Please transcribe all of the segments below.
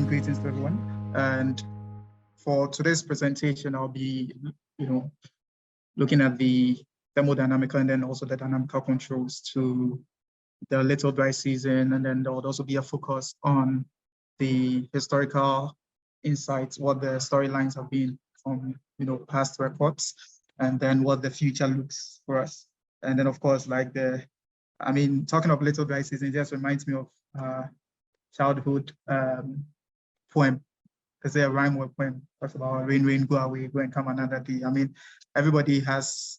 Greetings to everyone. And for today's presentation, I'll be, looking at the thermodynamical and then also the dynamical controls to the little dry season. And then there will also be a focus on the historical insights, what the storylines have been from, past reports, and then what the future looks for us. And then of course, talking of little dry season just reminds me of childhood poem. Is there a rhyme or poem? Talks about rain, rain, go away, go and come another day. Everybody has,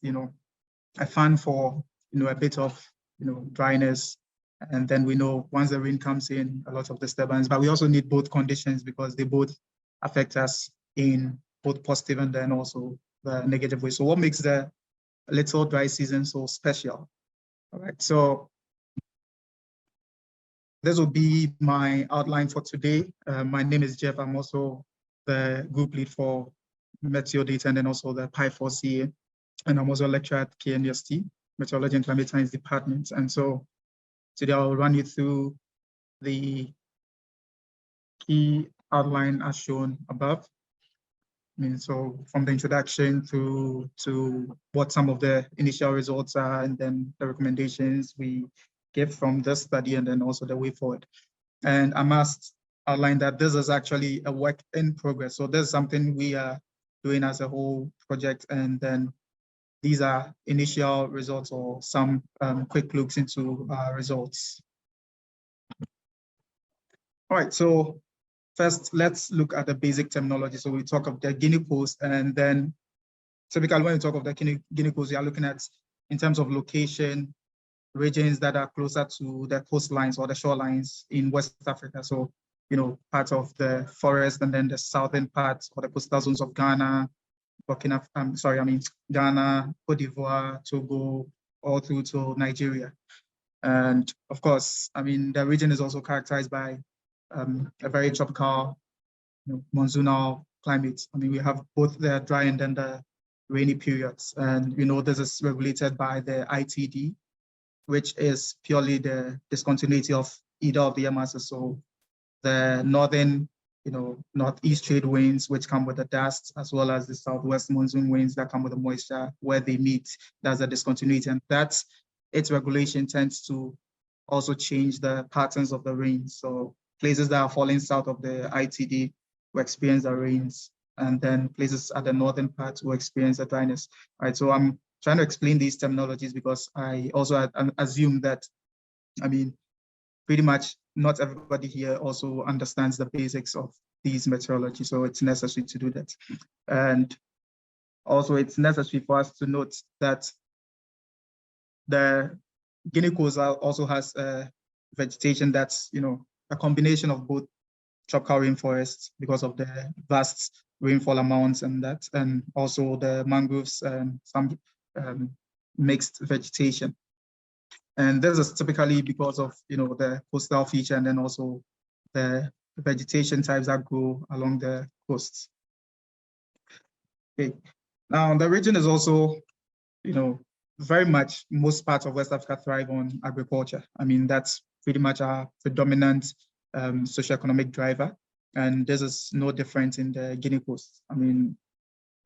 a fan for, a bit of, dryness. And then we know once the rain comes in, a lot of disturbance, but we also need both conditions because they both affect us in both positive and then also the negative way. So what makes the little dry season so special? All right, so this will be my outline for today. My name is Jeff. I'm also the group lead for Meteo Data and then also the Pi4CA. And I'm also a lecturer at KNUST, Meteorology and Climate Science Department. And so today I'll run you through the key outline as shown above. So from the introduction to what some of the initial results are and then the recommendations we give from this study and then also the way forward. And I must outline that this is actually a work in progress. So this is something we are doing as a whole project, and then these are initial results or some quick looks into results. All right, so first let's look at the basic terminology. So we talk of the Guinea Coast, and then typically when we talk of the Guinea Coast, we are looking at in terms of location, regions that are closer to the coastlines or the shorelines in West Africa. So, part of the forest and then the southern parts or the coastal zones of Ghana, Ghana, Cote d'Ivoire, Togo, all through to Nigeria. And of course, the region is also characterized by a very tropical, monsoonal climate. We have both the dry and then the rainy periods. And, this is regulated by the ITD, which is purely the discontinuity of either of the air masses. So the northern, northeast trade winds, which come with the dust, as well as the southwest monsoon winds that come with the moisture, where they meet, that's the discontinuity. And that's its regulation tends to also change the patterns of the rain. So places that are falling south of the ITD will experience the rains, and then places at the northern part will experience the dryness. All right, so I'm trying to explain these terminologies because I also assume that, pretty much not everybody here also understands the basics of these meteorology, so it's necessary to do that. And also it's necessary for us to note that the Guinea Coast also has a vegetation that's, a combination of both tropical rainforests because of the vast rainfall amounts and that, and also the mangroves and some mixed vegetation. And this is typically because of, the coastal feature and then also the vegetation types that grow along the coasts. Okay. Now, the region is also, very much, most parts of West Africa thrive on agriculture. That's pretty much our predominant socio-economic driver. And this is no different in the Guinea Coast.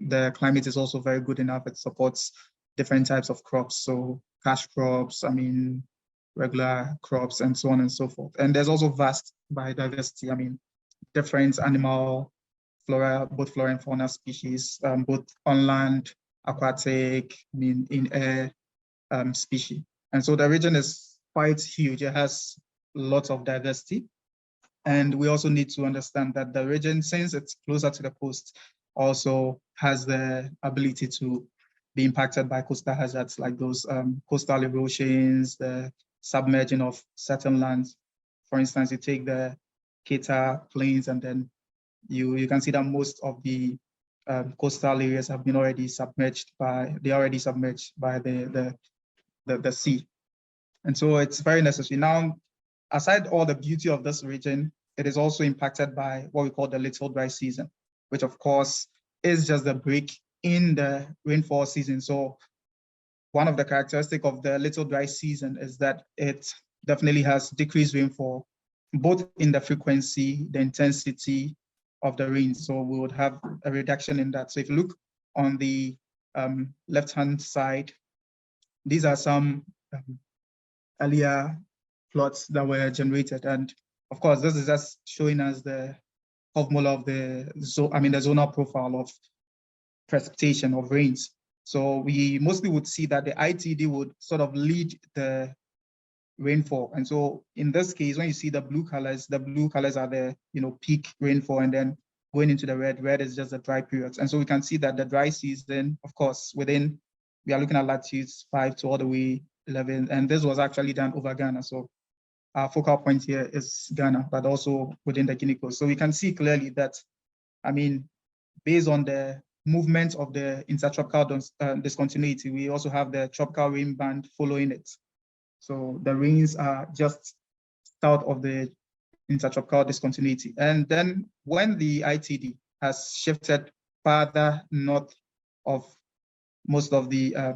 The climate is also very good enough. It supports different types of crops. So cash crops, regular crops, and so on and so forth. And there's also vast biodiversity. Different animal, flora, both flora and fauna species, both on land, aquatic, in air species. And so the region is quite huge. It has lots of diversity. And we also need to understand that the region, since it's closer to the coast, also has the ability to be impacted by coastal hazards like those coastal erosions, the submerging of certain lands. For instance, you take the Keita Plains, and then you can see that most of the coastal areas have been already submerged by the sea. And so it's very necessary. Now, aside all the beauty of this region, it is also impacted by what we call the little dry season, which of course is just the break in the rainfall season. So one of the characteristics of the little dry season is that it definitely has decreased rainfall, both in the frequency, the intensity of the rain. So we would have a reduction in that. So if you look on the left-hand side, these are some earlier plots that were generated. And of course, this is just showing us the formula of the zonal profile of precipitation of rains. So we mostly would see that the ITD would sort of lead the rainfall. And so in this case, when you see the blue colors are the peak rainfall, and then going into the red is just the dry periods. And so we can see that the dry season, of course, we are looking at latitudes 5 to all the way 11, and this was actually done over Ghana. So our focal point here is Ghana, but also within the Guinea Coast. So we can see clearly that, based on the movement of the intertropical discontinuity, we also have the tropical rain band following it. So the rains are just south of the intertropical discontinuity. And then when the ITD has shifted farther north of most of the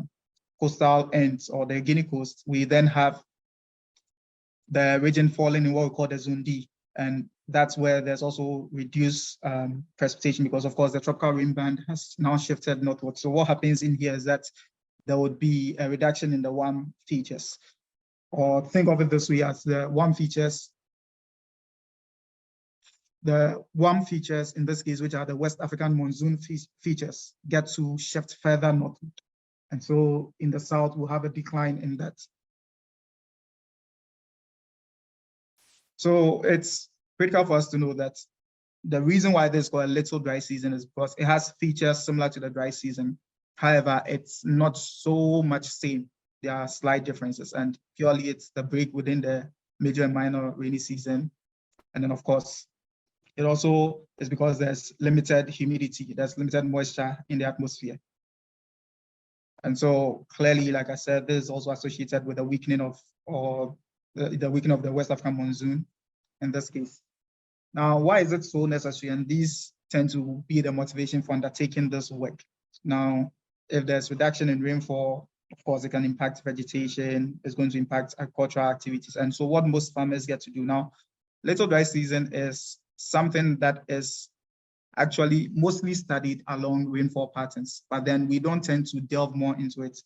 coastal ends or the Guinea Coast, we then have the region falling in what we call the Zone D. And that's where there's also reduced precipitation, because of course the tropical rain band has now shifted northward. So what happens in here is that there would be a reduction in the warm features, or think of it this way, as the warm features. The warm features in this case, which are the West African monsoon features, get to shift further northward. And so in the south, we'll have a decline in that. So it's critical for us to know that the reason why this is called a little dry season is because it has features similar to the dry season. However, it's not so much same. There are slight differences, and purely it's the break within the major and minor rainy season. And then of course, it also is because there's limited humidity, there's limited moisture in the atmosphere. And so clearly, like I said, this is also associated with the weakening of, the weakening of the West African monsoon in this case. Now, why is it so necessary? And these tend to be the motivation for undertaking this work. Now, if there's reduction in rainfall, of course, it can impact vegetation, it's going to impact agricultural activities. And so what most farmers get to do now, little dry season is something that is actually mostly studied along rainfall patterns, but then we don't tend to delve more into it.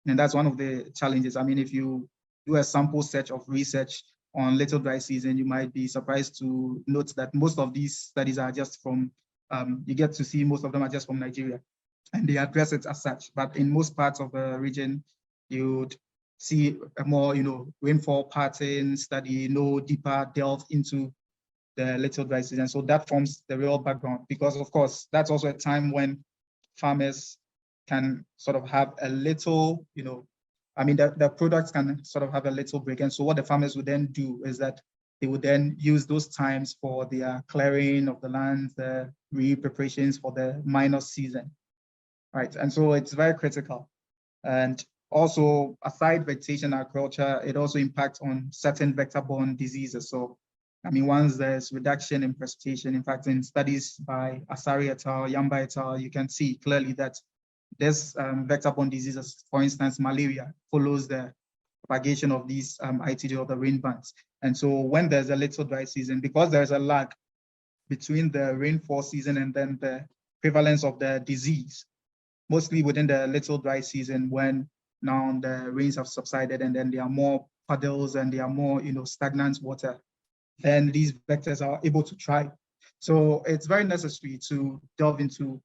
And that's one of the challenges. If you do a sample search of research on little dry season, you might be surprised to note that most of these studies are just from, you get to see most of them are just from Nigeria, and they address it as such. But in most parts of the region, you'd see a more, rainfall pattern study, deeper delve into the little dry season. So that forms the real background, because of course, that's also a time when farmers can sort of have a little, the products can sort of have a little break. And so what the farmers would then do is that they would then use those times for their clearing of the land, the re-preparations for the minor season, right? And so it's very critical. And also, aside vegetation agriculture, it also impacts on certain vector-borne diseases. So once there's reduction in precipitation, in fact, in studies by Asari et al., Yamba et al., you can see clearly that this vector-borne diseases, for instance, malaria, follows the propagation of these ITD or the rain bands. And so when there's a little dry season, because there's a lag between the rainfall season and then the prevalence of the disease, mostly within the little dry season, when now the rains have subsided and then there are more puddles and there are more stagnant water, then these vectors are able to thrive. So it's very necessary to delve into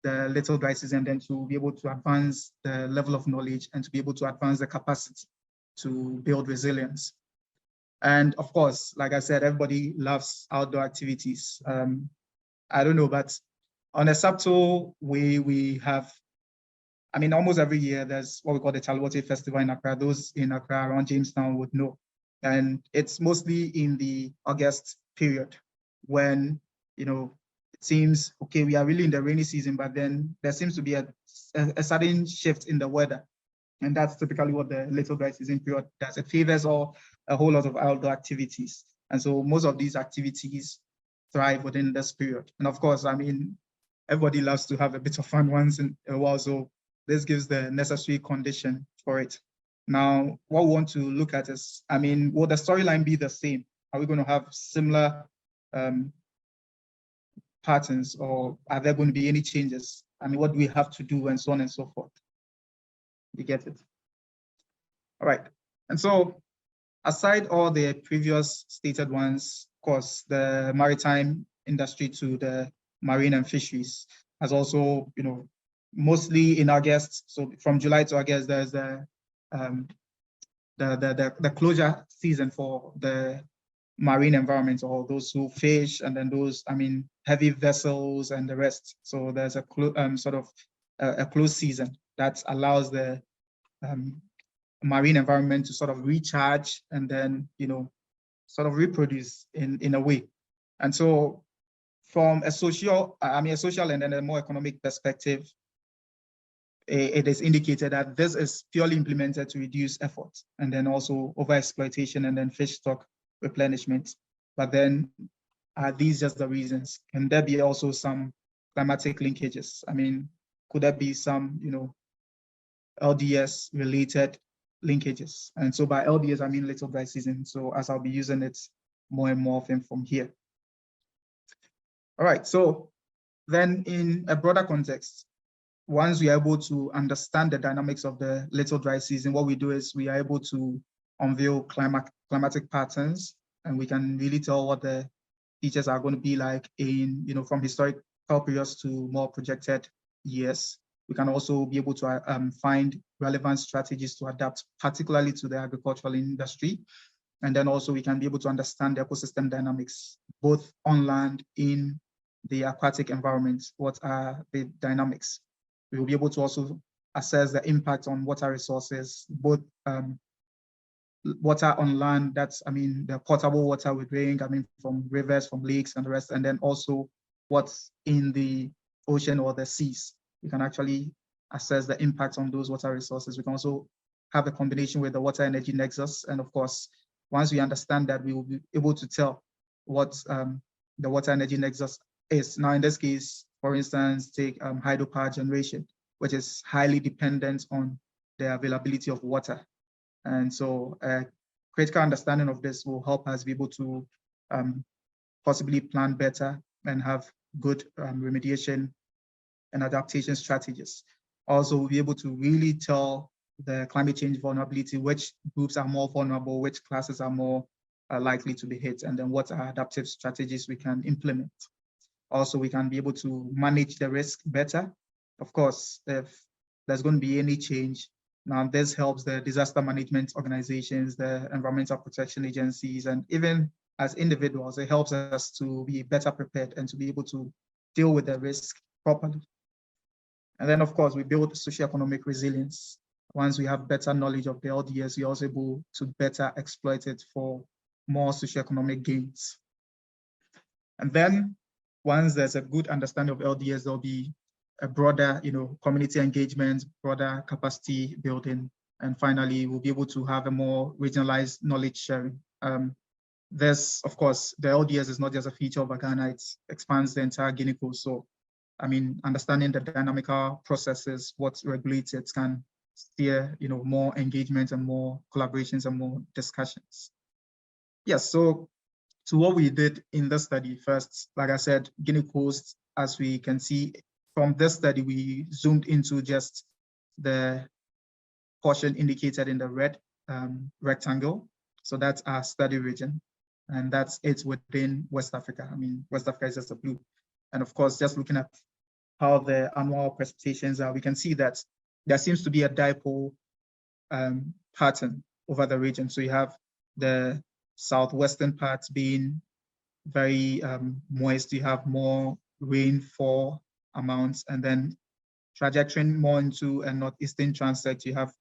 the little dry season, and then to be able to advance the level of knowledge and to be able to advance the capacity to build resilience. And of course, like I said, everybody loves outdoor activities. I don't know, but on a subtle way, we have I mean, almost every year there's what we call the Chalwote Festival in Accra. Those in Accra around Jamestown would know. And it's mostly in the August period when, you know, it seems, okay, we are really in the rainy season, but then there seems to be a sudden shift in the weather. And that's typically what the little dry season period does. It favors a whole lot of outdoor activities. And so most of these activities thrive within this period. And of course, I mean, everybody loves to have a bit of fun once in a while. So this gives the necessary condition for it. Now, what we want to look at is, I mean, will the storyline be the same? Are we going to have similar patterns, or are there going to be any changes? I mean, what do we have to do, and so on and so forth? You get it? All right. And so aside all the previous stated ones, of course, the maritime industry to the marine and fisheries has also, you know, mostly in August. So from July to August, there's the closure season for the marine environment, or those who fish, and then those, I mean, heavy vessels and the rest. So there's a sort of a closed season that allows the marine environment to sort of recharge and then, you know, sort of reproduce in a way. And so from a social and then a more economic perspective, it is indicated that this is purely implemented to reduce effort and then also overexploitation and then fish stock replenishment. But then are these just the reasons? Can there be also some climatic linkages? I mean, could there be some, you know, LDS related linkages? And so by LDS, I mean little dry season. So as I'll be using it more and more often from here. All right, so then in a broader context, once we are able to understand the dynamics of the little dry season, what we do is we are able to unveil climatic patterns, and we can really tell what the features are going to be like in, you know, from historical periods to more projected years. We can also be able to find relevant strategies to adapt, particularly to the agricultural industry. And then also we can be able to understand the ecosystem dynamics, both on land, in the aquatic environments. What are the dynamics? We will be able to also assess the impact on water resources, both water on land, that's, I mean, the potable water we drink, I mean, from rivers, from lakes and the rest, and then also what's in the ocean or the seas. We can actually assess the impact on those water resources. We can also have a combination with the water energy nexus. And of course, once we understand that, we will be able to tell what the water energy nexus is. Now, in this case, for instance, take hydropower generation, which is highly dependent on the availability of water. And so a critical understanding of this will help us be able to possibly plan better and have good remediation and adaptation strategies. Also, we'll be able to really tell the climate change vulnerability, which groups are more vulnerable, which classes are more likely to be hit, and then what are adaptive strategies we can implement. Also, we can be able to manage the risk better. Of course, if there's going to be any change, now this helps the disaster management organizations, the environmental protection agencies, and even as individuals, it helps us to be better prepared and to be able to deal with the risk properly. And then, of course, we build socio-economic resilience. Once we have better knowledge of the LDS, we're also able to better exploit it for more socio-economic gains. And then once there's a good understanding of LDS, there'll be a broader, you know, community engagement, broader capacity building, and finally, we'll be able to have a more regionalized knowledge sharing. There's, of course, the LDS is not just a feature of Ghana, it expands the entire Guinea Coast. So, I mean, understanding the dynamical processes, what regulates it, can steer, you know, more engagement and more collaborations and more discussions. Yes, so to what we did in the study first, like I said, Guinea Coast, as we can see from this study, we zoomed into just the portion indicated in the red rectangle. So that's our study region, and that's it within West Africa. I mean, West Africa is just a blue. And of course, just looking at how the annual precipitations are, we can see that there seems to be a dipole pattern over the region. So you have the southwestern parts being very moist, you have more rainfall amounts, and then trajectory more into a northeastern transect, you have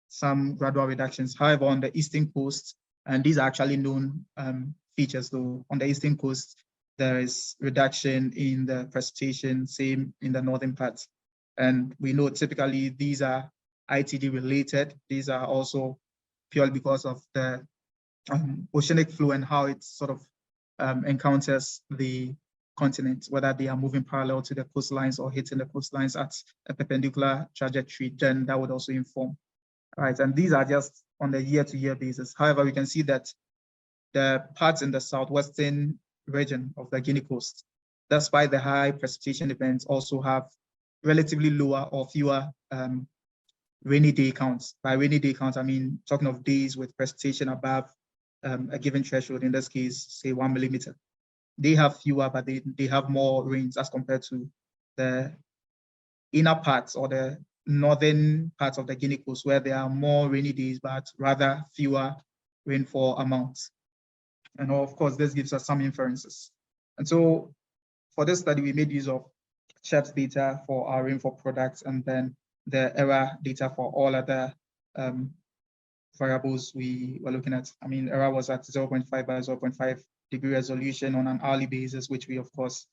some gradual reductions. However, on the eastern coast, and these are actually known features, though, on the eastern coast, there is reduction in the precipitation, same in the northern parts. And we know typically these are ITD related. These are also purely because of the oceanic flow and how it sort of encounters the continent, whether they are moving parallel to the coastlines or hitting the coastlines at a perpendicular trajectory, then that would also inform. Right, and these are just on the year-to-year basis. However, we can see that the parts in the southwestern region of the Guinea Coast, despite the high precipitation events, also have relatively lower or fewer rainy day counts. By rainy day counts, I mean talking of days with precipitation above a given threshold, in this case, say 1 millimeter. They have fewer, but they have more rains as compared to the inner parts or the northern parts of the Guinea Coast, where there are more rainy days, but rather fewer rainfall amounts. And of course, this gives us some inferences. And so for this study, we made use of CHIRPS data for our rainfall products, and then the error data for all other variables we were looking at. I mean, error was at 0.5 by 0.5 degree resolution on an hourly basis, which we, of course,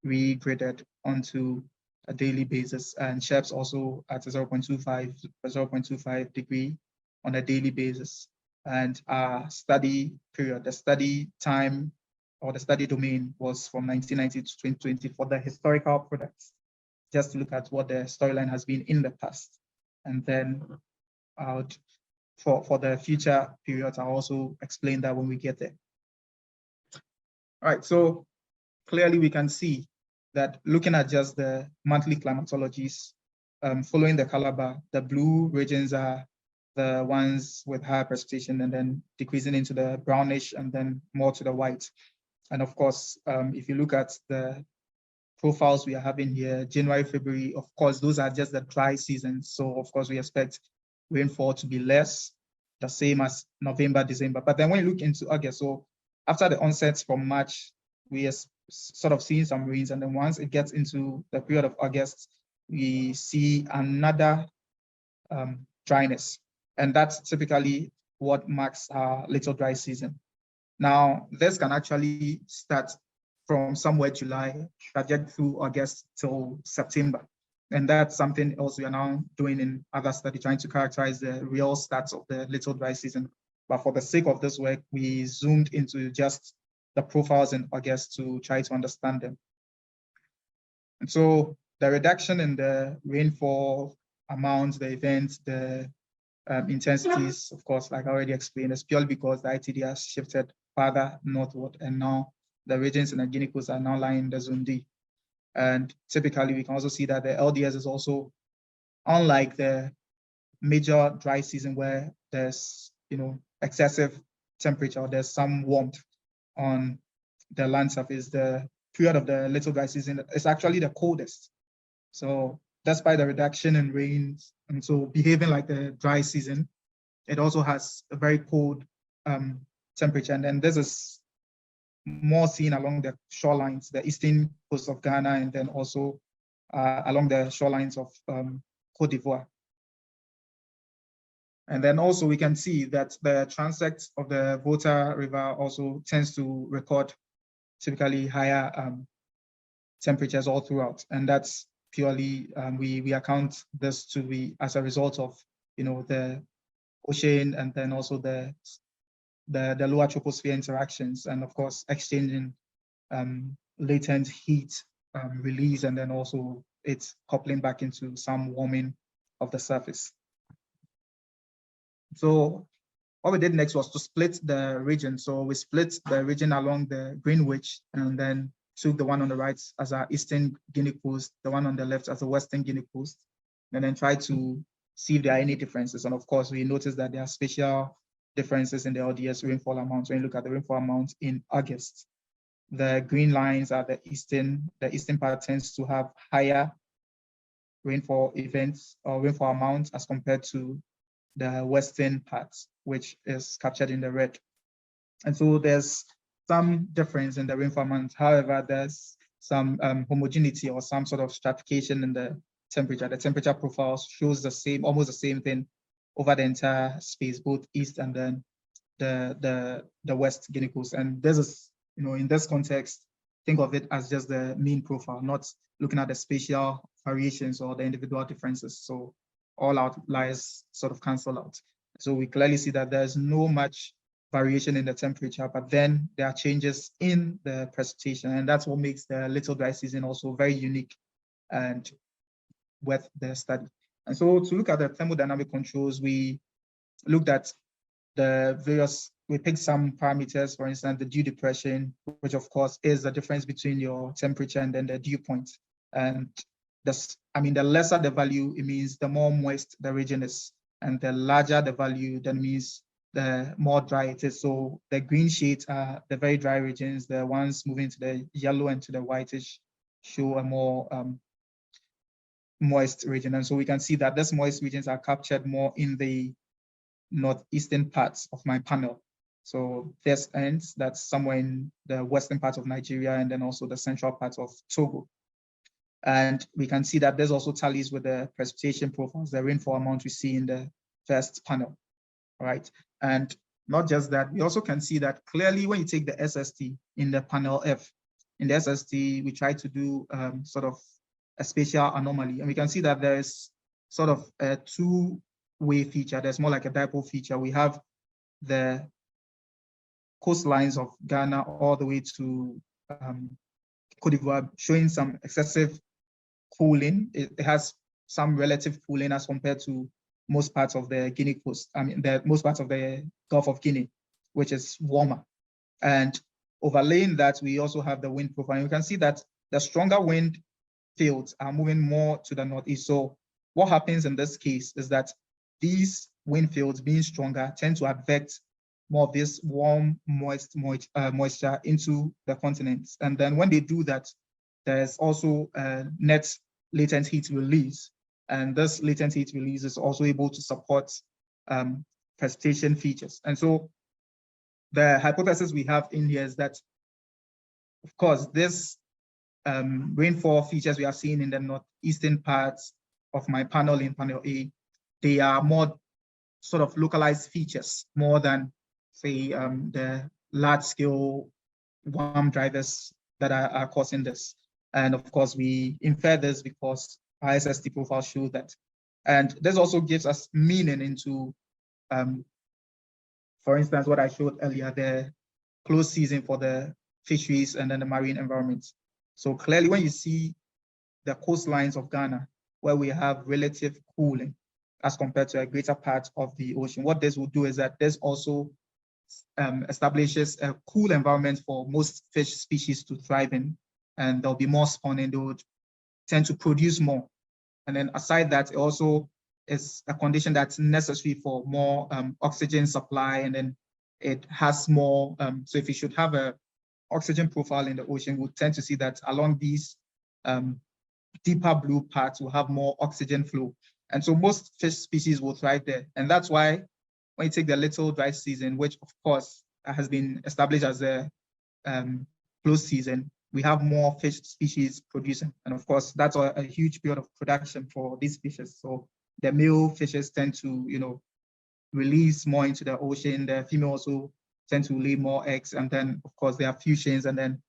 regraded onto a daily basis, and CHIRPS also at 0.25 degree on a daily basis. And our study period, the study time or the study domain was from 1990 to 2020 for the historical products, just to look at what the storyline has been in the past. And then for the future periods, I'll also explain that when we get there. All right, so clearly we can see that looking at just the monthly climatologies, following the color bar, the blue regions are the ones with higher precipitation, and then decreasing into the brownish and then more to the white. And of course, if you look at the profiles we are having here, January, February, of course, those are just the dry seasons. So of course, we expect rainfall to be less, the same as November, December. But then when you look into August, so after the onsets from March, we are sort of seeing some rains. And then once it gets into the period of August, we see another dryness. And that's typically what marks our little dry season. Now, this can actually start from somewhere July, traject through August till September. And that's something else we are now doing in other studies, trying to characterize the real stats of the little dry season. But for the sake of this work, we zoomed into just the profiles in August to try to understand them. And so the reduction in the rainfall amounts, the events, the intensities, of course, like I already explained, is purely because the ITD has shifted farther northward, and now the regions in the Guinea Coast are now lying in the zone D. And typically, we can also see that the LDS is also, unlike the major dry season where there's excessive temperature, there's some warmth on the land surface, the period of the little dry season is actually the coldest. So despite the reduction in rains, and so behaving like the dry season, it also has a very cold temperature. And then this is more seen along the shorelines, the eastern coast of Ghana, and then also along the shorelines of Cote d'Ivoire. And then also we can see that the transect of the Volta River also tends to record typically higher temperatures all throughout. And that's purely, we account this to be as a result of, the ocean, and then also the lower troposphere interactions, and of course, exchanging latent heat release, and then also it's coupling back into some warming of the surface. So what we did next was to split the region. So we split the region along the Greenwich, and then took the one on the right as our eastern Guinea Coast, the one on the left as the western Guinea Coast, and then try to see if there are any differences. And of course, we noticed that there are spatial differences in the LDS rainfall amounts. When you look at the rainfall amounts in August, the green lines are the eastern part tends to have higher rainfall events or rainfall amounts as compared to the western parts, which is captured in the red. And so there's some difference in the rainfall amount. However, there's some homogeneity or some sort of stratification in the temperature. The temperature profile shows the same, almost the same thing over the entire space, both east and then the West Guinea Coast. And this is, in this context, think of it as just the mean profile, not looking at the spatial variations or the individual differences. So all outliers sort of cancel out. So we clearly see that there's no much variation in the temperature, but then there are changes in the precipitation. And that's what makes the little dry season also very unique and worth the study. And so to look at the thermodynamic controls, we looked at the various, we picked some parameters, for instance, the dew depression, which of course is the difference between your temperature and then the dew point. And the lesser the value, it means the more moist the region is. And the larger the value, that means the more dry it is. So the green shades are the very dry regions. The ones moving to the yellow and to the whitish show a more moist region. And so we can see that these moist regions are captured more in the northeastern parts of my panel. So this ends, that's somewhere in the western part of Nigeria and then also the central part of Togo. And we can see that there's also tallies with the precipitation profiles, the rainfall amount we see in the first panel, right? And not just that, we also can see that clearly when you take the SST in the panel F, in the SST, we try to do sort of a spatial anomaly. And we can see that there's sort of a two-way feature. There's more like a dipole feature. We have the coastlines of Ghana all the way to Cote d'Ivoire showing some excessive cooling. It has some relative cooling as compared to most parts of the Guinea Coast. Most parts of the Gulf of Guinea, which is warmer. And overlaying that, we also have the wind profile. You can see that the stronger wind fields are moving more to the northeast. So what happens in this case is that these wind fields being stronger tend to advect more of this warm, moisture into the continents. And then when they do that, there's also a net latent heat release. And this latent heat release is also able to support precipitation features. And so the hypothesis we have in here is that, of course, this rainfall features we are seeing in the northeastern parts of my panel in panel A, they are more sort of localized features more than, say, the large-scale warm drivers that are causing this. And of course, we infer this because our SST profile shows that. And this also gives us meaning into, for instance, what I showed earlier, the closed season for the fisheries and then the marine environment. So clearly, when you see the coastlines of Ghana, where we have relative cooling as compared to a greater part of the ocean, what this will do is that this also establishes a cool environment for most fish species to thrive in, and there'll be more spawning. They would tend to produce more. And then aside that, it also is a condition that's necessary for more oxygen supply, and then it has more, so if you should have a oxygen profile in the ocean, we'll tend to see that along these deeper blue parts will have more oxygen flow. And so most fish species will thrive there. And that's why when you take the little dry season, which of course has been established as a closed season, we have more fish species producing. And of course, that's a huge period of production for these fishes. So the male fishes tend to, release more into the ocean. The female also tend to lay more eggs. And then of course there are fusions. And then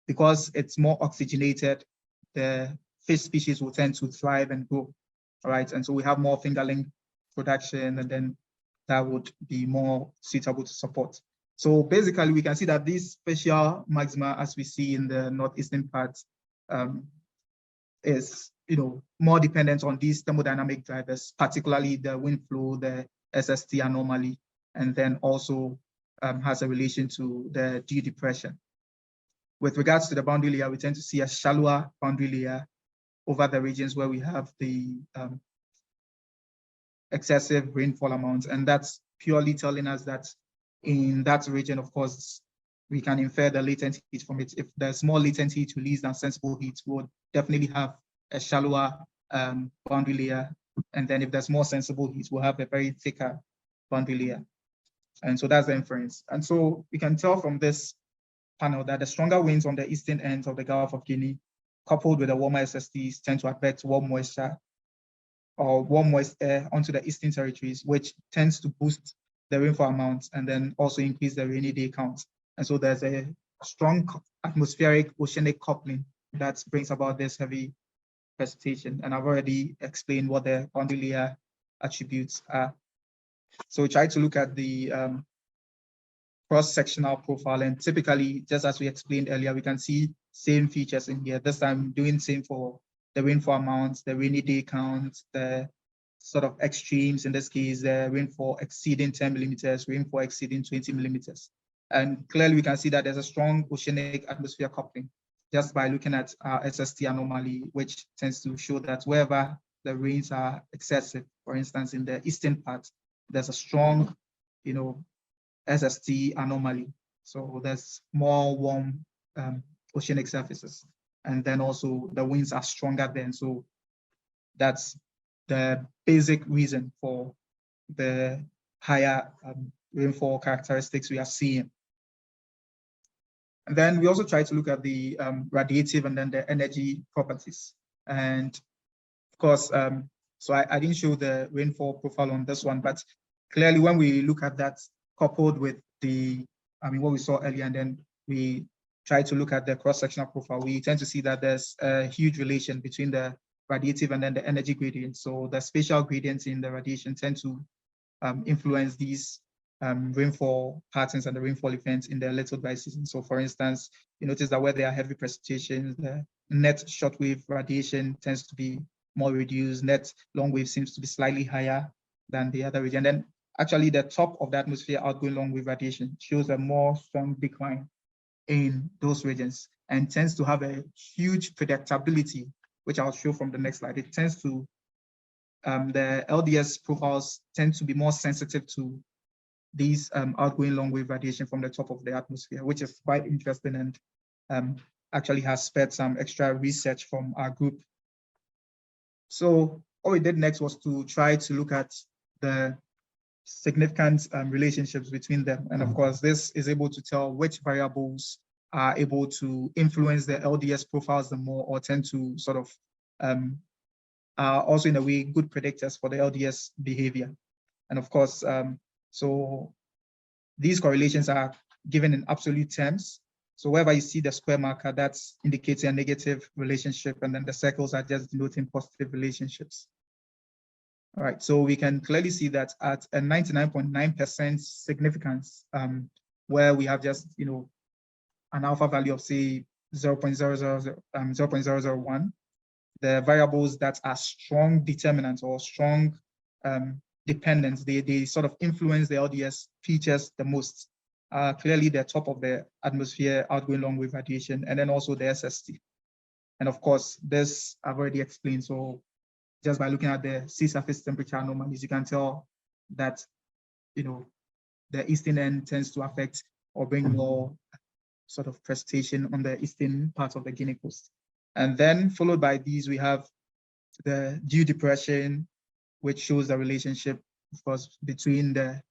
because it's more oxygenated, the fish species will tend to thrive and grow, all right? And so we have more fingerling production, and then that would be more suitable to support. So basically, we can see that these spatial maxima, as we see in the northeastern part, is more dependent on these thermodynamic drivers, particularly the wind flow, the SST anomaly, and then also has a relation to the dew depression. With regards to the boundary layer, we tend to see a shallower boundary layer over the regions where we have the excessive rainfall amounts. And that's purely telling us that in that region, of course, we can infer the latent heat from it. If there's more latent heat released than sensible heat, we'll definitely have a shallower boundary layer. And then if there's more sensible heat, we'll have a very thicker boundary layer. And so that's the inference. And so we can tell from this panel that the stronger winds on the eastern ends of the Gulf of Guinea coupled with the warmer SSTs, tend to affect warm moisture or warm moist air onto the eastern territories, which tends to boost the rainfall amounts and then also increase the rainy day count. And so there's a strong atmospheric oceanic coupling that brings about this heavy precipitation. And I've already explained what the boundary layer attributes are. So we try to look at the cross-sectional profile, and typically, just as we explained earlier, we can see same features in here. This time doing same for the rainfall amounts, the rainy day count, the sort of extremes, in this case, the rainfall exceeding 10 millimeters, rainfall exceeding 20 millimeters. And clearly we can see that there's a strong oceanic atmosphere coupling just by looking at our SST anomaly, which tends to show that wherever the rains are excessive, for instance, in the eastern part, there's a strong, SST anomaly. So there's more warm oceanic surfaces. And then also the winds are stronger then. So that's the basic reason for the higher rainfall characteristics we are seeing. And then we also try to look at the radiative and then the energy properties. And of course, so I didn't show the rainfall profile on this one, but clearly when we look at that coupled with the, what we saw earlier, and then we try to look at the cross-sectional profile, we tend to see that there's a huge relation between the radiative and then the energy gradient. So the spatial gradients in the radiation tend to influence these rainfall patterns and the rainfall events in the little dry season. So for instance, you notice that where there are heavy precipitations, the net shortwave radiation tends to be more reduced, net long wave seems to be slightly higher than the other region. And then actually the top of the atmosphere outgoing long wave radiation shows a more strong decline in those regions and tends to have a huge predictability, which I'll show from the next slide. It tends to, the LDS profiles tend to be more sensitive to these outgoing long wave radiation from the top of the atmosphere, which is quite interesting and actually has spurred some extra research from our group. So what we did next was to try to look at the significant relationships between them. And of course, this is able to tell which variables are able to influence the LDS profiles the more, or tend to sort of are also in a way good predictors for the LDS behavior. And of course, so these correlations are given in absolute terms. So wherever you see the square marker, that's indicating a negative relationship, and then the circles are just denoting positive relationships. All right, so we can clearly see that at a 99.9% significance, where we have just, an alpha value of say 0.001, the variables that are strong determinants or strong dependence, they sort of influence the LDS features the most. Clearly the top of the atmosphere outgoing long wave radiation, and then also the SST. And of course, this I've already explained. So just by looking at the sea surface temperature anomalies, you can tell that, the eastern end tends to affect or bring more sort of precipitation on the eastern part of the Guinea Coast. And then followed by these, we have the dew depression, which shows the relationship, of course, between the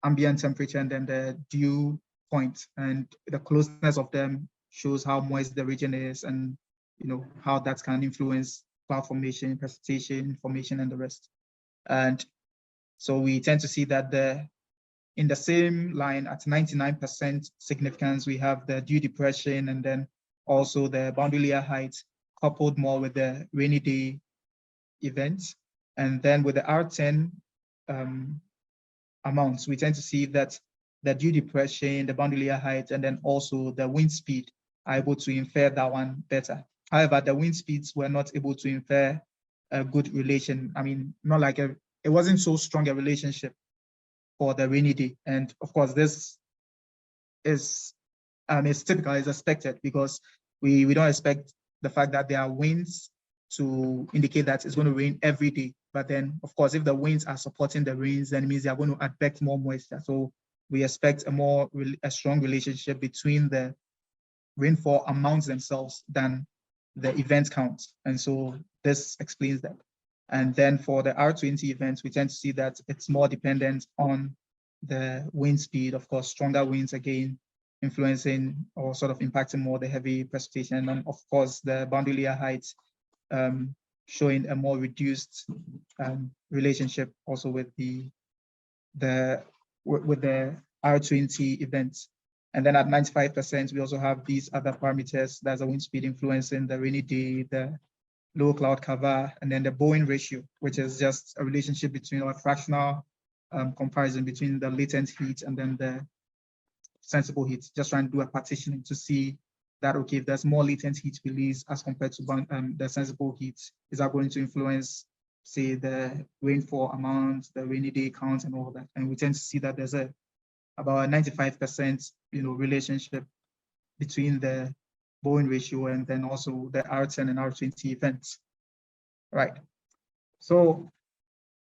ambient temperature and then the dew point, and the closeness of them shows how moist the region is, and how that can influence cloud formation, precipitation formation, and the rest. And so we tend to see that in the same line at 99% significance, we have the dew depression, and then also the boundary layer height coupled more with the rainy day events. And then with the R10 amounts, we tend to see that the dew depression, the boundary layer height, and then also the wind speed are able to infer that one better. However, the wind speeds were not able to infer a good relation. Not like it wasn't so strong a relationship for the rainy day. And of course, this is typical, is expected, because we don't expect the fact that there are winds to indicate that it's going to rain every day. But then, of course, if the winds are supporting the rains, then it means they are going to advect more moisture. So we expect a strong relationship between the rainfall amounts themselves than the event count. And so this explains that. And then for the R20 events, we tend to see that it's more dependent on the wind speed. Of course, stronger winds again influencing or sort of impacting more the heavy precipitation. And then of course the boundary layer heights showing a more reduced relationship also with the R20 events. And then at 95%, we also have these other parameters. That's the wind speed influencing the rainy day, the low cloud cover, and then the Bowen ratio, which is just a relationship between a fractional comparison between the latent heat and then the sensible heat, just trying to do a partitioning to see that, okay, if there's more latent heat release as compared to the sensible heat, is that going to influence, say, the rainfall amount, the rainy day count, and all that? And we tend to see that there's about a 95% relationship between the Bowen ratio and then also the R10 and R20 events. Right. So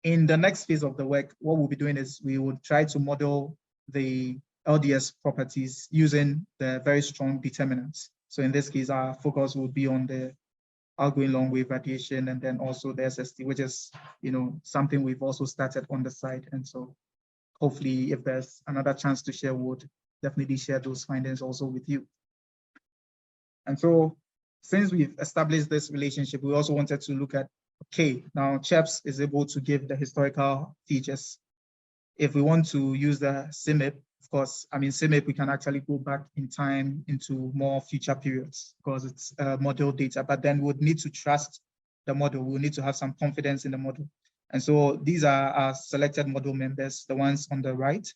in the next phase of the work, what we'll be doing is we will try to model the LDS properties using the very strong determinants. So in this case, our focus will be on the outgoing long wave radiation and then also the SST, which is something we've also started on the side. And so hopefully if there's another chance to share, we'll definitely share those findings also with you. And so since we've established this relationship, we also wanted to look at, okay, now CHIRPS is able to give the historical features. If we want to use the CMIP, of course, I mean, CMIP, we can actually go back in time into more future periods because it's model data, but then we would need to trust the model. We'll need to have some confidence in the model. And so these are our selected model members, the ones on the right.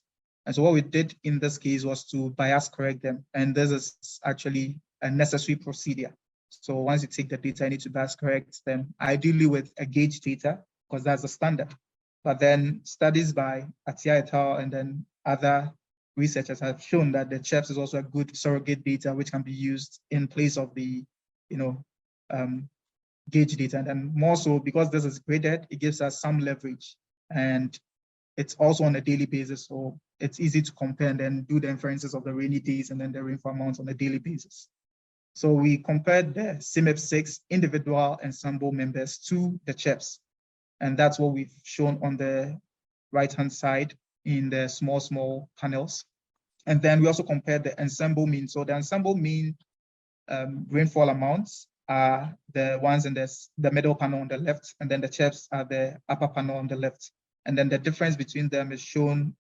And so what we did in this case was to bias correct them. And this is actually a necessary procedure. So once you take the data, you need to bias correct them, ideally with a gauge data, because that's the standard. But then studies by Atia et al. And then other researchers have shown that the CHIRPS is also a good surrogate data, which can be used in place of the, gauge data. And then more so because this is graded, it gives us some leverage. And it's also on a daily basis, so it's easy to compare and then do the inferences of the rainy days and then the rainfall amounts on a daily basis. So we compared the CMIP6 individual ensemble members to the CHIRPS. And that's what we've shown on the right-hand side in the small panels. And then we also compared the ensemble mean. So the ensemble mean rainfall amounts are the ones in the middle panel on the left, and then the CHIRPS are the upper panel on the left. And then the difference between them is shown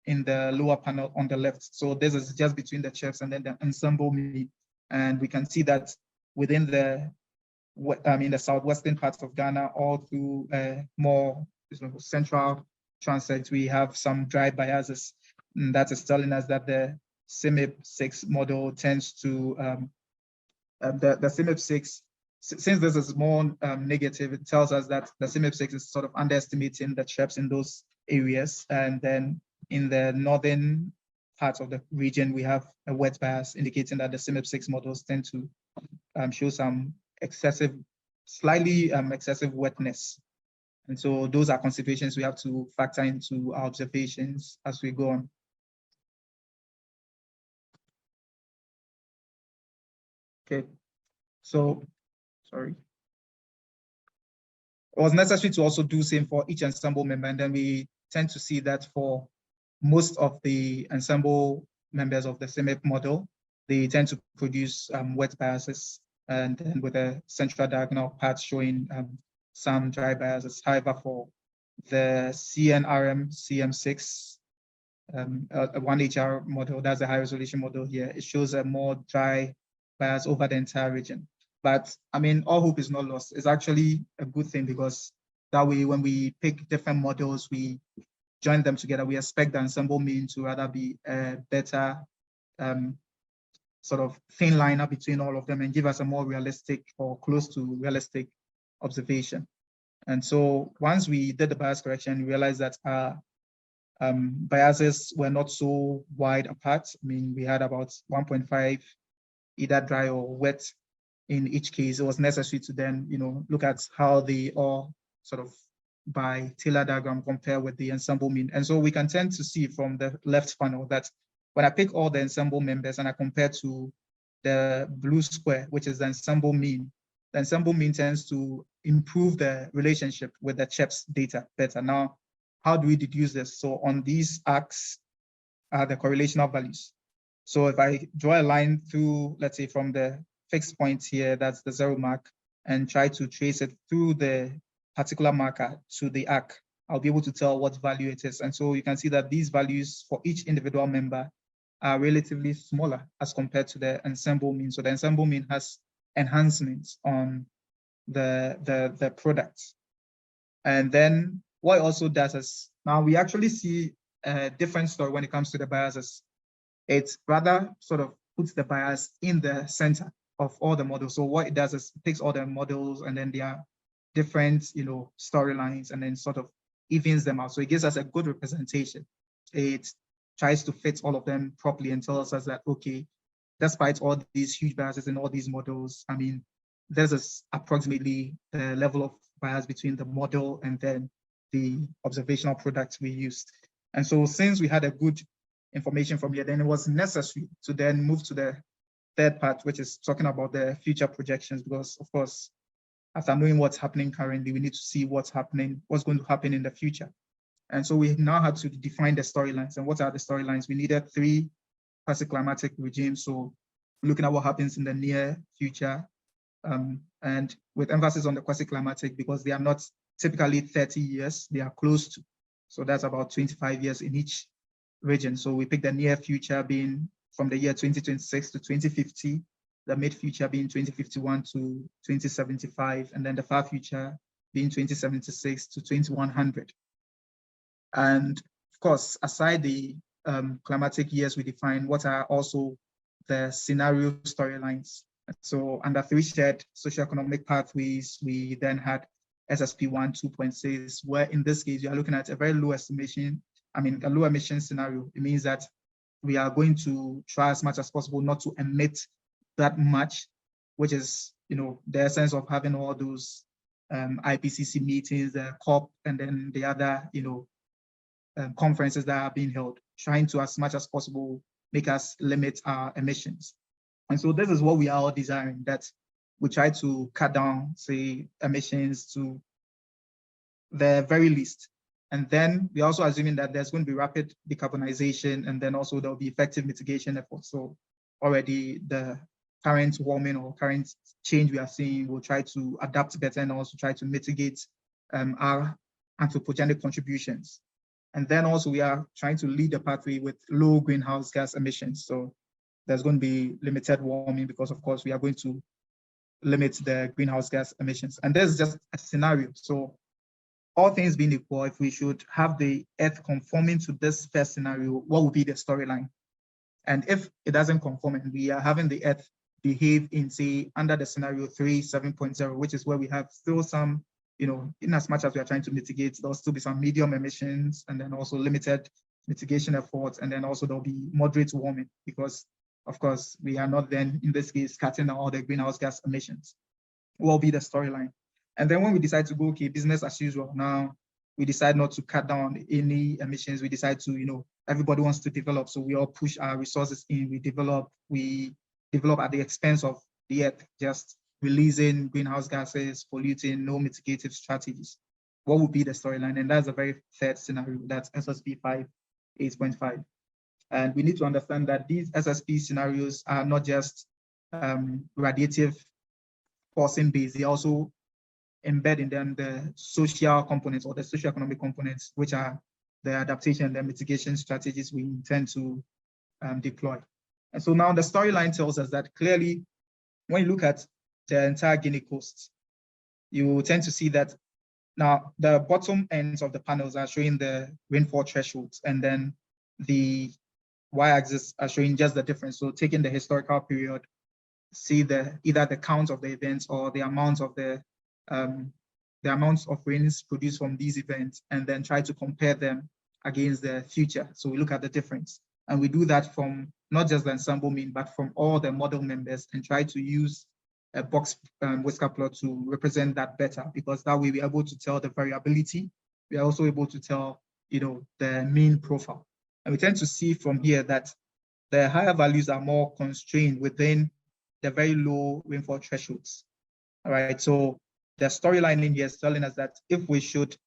in the lower panel on the left. So this is just between the CHIRPS and then the ensemble mean. And we can see that within the southwestern parts of Ghana, all through more central transects, we have some dry biases. And that is telling us that the CMIP6 model tends to, the CMIP6, since this is more negative, it tells us that the CMIP6 is sort of underestimating the CHIRPS in those areas. And then in the northern parts of the region, we have a wet bias indicating that the CMIP6 models tend to show some slightly excessive wetness. And so those are considerations we have to factor into our observations as we go on. Okay, so, sorry. It was necessary to also do same for each ensemble member, and then we tend to see that for most of the ensemble members of the CMIP model, they tend to produce wet biases, and then with a central diagonal part showing some dry biases. However, for the CNRM CM6 1HR model, that's a high resolution model here, it shows a more dry bias over the entire region. But I mean, all hope is not lost. It's actually a good thing because that way, when we pick different models, we join them together, we expect the ensemble mean to rather be a better sort of thin liner between all of them and give us a more realistic or close to realistic observation. And so once we did the bias correction, we realized that our biases were not so wide apart. I mean, we had about 1.5 either dry or wet in each case. It was necessary to then, look at how they all sort of by Taylor diagram compare with the ensemble mean. And so we can tend to see from the left panel that when I pick all the ensemble members and I compare to the blue square, which is the ensemble mean tends to improve the relationship with the CHIRPS data better. Now, how do we deduce this? So on these arcs are the correlational values. So if I draw a line through, let's say from the fixed point here, that's the 0 mark, and try to trace it through the particular marker to the arc, I'll be able to tell what value it is. And so you can see that these values for each individual member are relatively smaller as compared to the ensemble mean. So the ensemble mean has enhancements on the product. And then what it also does is, now we actually see a different story when it comes to the biases. It rather sort of puts the bias in the center of all the models. So what it does is it takes all the models and then there are different, storylines, and then sort of evens them out. So it gives us a good representation. It tries to fit all of them properly and tells us that, okay, despite all these huge biases in all these models, I mean, there's approximately the level of bias between the model and then the observational products we used. And so since we had a good information from here, then it was necessary to then move to the third part, which is talking about the future projections, because of course, after knowing what's happening currently, we need to see what's going to happen in the future. And so we now had to define the storylines. And what are the storylines? We needed 3 quasi-climatic regimes. So looking at what happens in the near future, and with emphasis on the quasi-climatic, because they are not typically 30 years, they are close to. So that's about 25 years in each region. So we pick the near future being from the year 2026 to 2050, the mid future being 2051 to 2075, and then the far future being 2076 to 2100. And of course, aside the climatic years we define, what are also the scenario storylines? So under 3 shared socio-economic pathways, we then had SSP1 2.6, where in this case, you are looking at a very low estimation, a low emission scenario. It means that we are going to try as much as possible not to emit that much, which is, the essence of having all those IPCC meetings, the COP, and then the other, conferences that are being held, trying to, as much as possible, make us limit our emissions. And so this is what we are all desiring, that we try to cut down, say, emissions to the very least. And then we're also assuming that there's going to be rapid decarbonization, and then also there'll be effective mitigation efforts. So already the current warming or current change we are seeing will try to adapt better and also try to mitigate our anthropogenic contributions. And then also we are trying to lead the pathway with low greenhouse gas emissions. So there's going to be limited warming because, of course, we are going to limit the greenhouse gas emissions. And there's just a scenario. So all things being equal, if we should have the Earth conforming to this first scenario, what would be the storyline? And if it doesn't conform and we are having the Earth behave in, say, under the scenario 3, 7.0, which is where we have still some, in as much as we are trying to mitigate, there'll still be some medium emissions and then also limited mitigation efforts. And then also there'll be moderate warming because, of course, we are not then, in this case, cutting down all the greenhouse gas emissions. What will be the storyline? And then when we decide to go, okay, business as usual, now we decide not to cut down any emissions. We decide to, everybody wants to develop. So we all push our resources in, we develop at the expense of the Earth, just releasing greenhouse gases, polluting, no mitigative strategies. What would be the storyline? And that's a very third scenario, that's SSP 5, 8.5. And we need to understand that these SSP scenarios are not just radiative forcing based, they also embed in them the social components or the socio-economic components, which are the adaptation and the mitigation strategies we intend to deploy. And so now the storyline tells us that clearly, when you look at the entire Guinea Coast, you tend to see that now the bottom ends of the panels are showing the rainfall thresholds, and then the y-axis are showing just the difference. So taking the historical period, see either the count of the events or the amounts of rains produced from these events, and then try to compare them against the future. So we look at the difference. And we do that from not just the ensemble mean, but from all the model members, and try to use a box whisker plot to represent that better, because that way we're able to tell the variability. We are also able to tell, the mean profile. And we tend to see from here that the higher values are more constrained within the very low rainfall thresholds. All right, so the storyline in here is telling us that if we should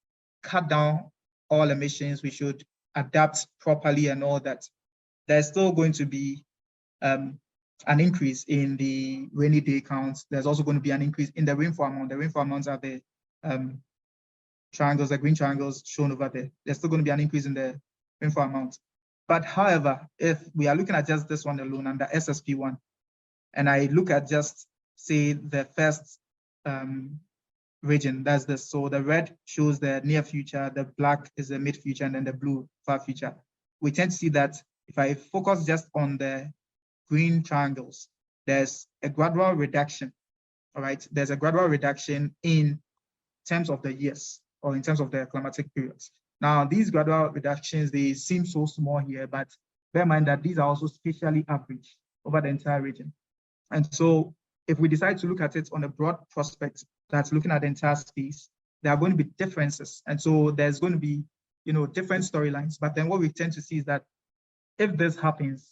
cut down all emissions, we should adapt properly and all that, there's still going to be an increase in the rainy day counts. There's also going to be an increase in the rainfall amount. The rainfall amounts are the triangles, the green triangles shown over there. There's still going to be an increase in the rainfall amount. But however, if we are looking at just this one alone and the SSP1, and I look at just say the first region, that's this. So the red shows the near future, the black is the mid future, and then the blue far future. We tend to see that if I focus just on the green triangles, there's a gradual reduction, all right? There's a gradual reduction in terms of the years or in terms of the climatic periods. Now, these gradual reductions, they seem so small here, but bear in mind that these are also spatially averaged over the entire region. And so if we decide to look at it on a broad prospect that's looking at the entire space, there are going to be differences. And so there's going to be, different storylines. But then what we tend to see is that if this happens,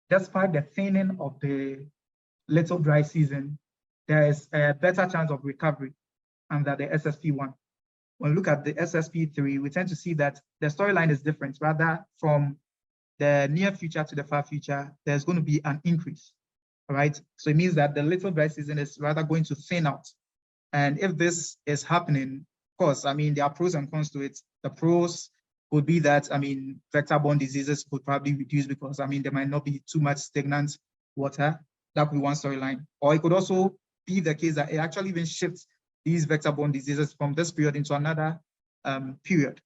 despite the thinning of the little dry season, there is a better chance of recovery under the SSP1. When we look at the SSP3, we tend to see that the storyline is different. Rather, from the near future to the far future, there's going to be an increase, all right? So it means that the little dry season is rather going to thin out. And if this is happening, of course, there are pros and cons to it. The pros would be that, vector-borne diseases would probably reduce because, there might not be too much stagnant water. That could be one storyline. Or it could also be the case that it actually even shifts these vector-borne diseases from this period into another period,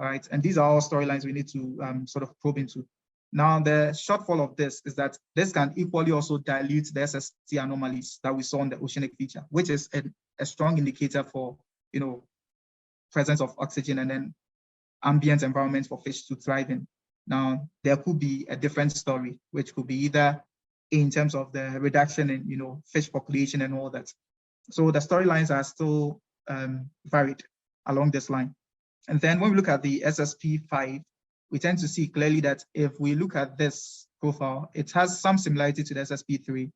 all right? And these are all storylines we need to sort of probe into. Now, the shortfall of this is that this can equally also dilute the SST anomalies that we saw on the oceanic feature, which is a strong indicator for, presence of oxygen and then ambient environment for fish to thrive in. Now, there could be a different story, which could be either in terms of the reduction in, fish population and all that. So the storylines are still varied along this line. And then when we look at the SSP5, we tend to see clearly that if we look at this profile, it has some similarity to the SSP3,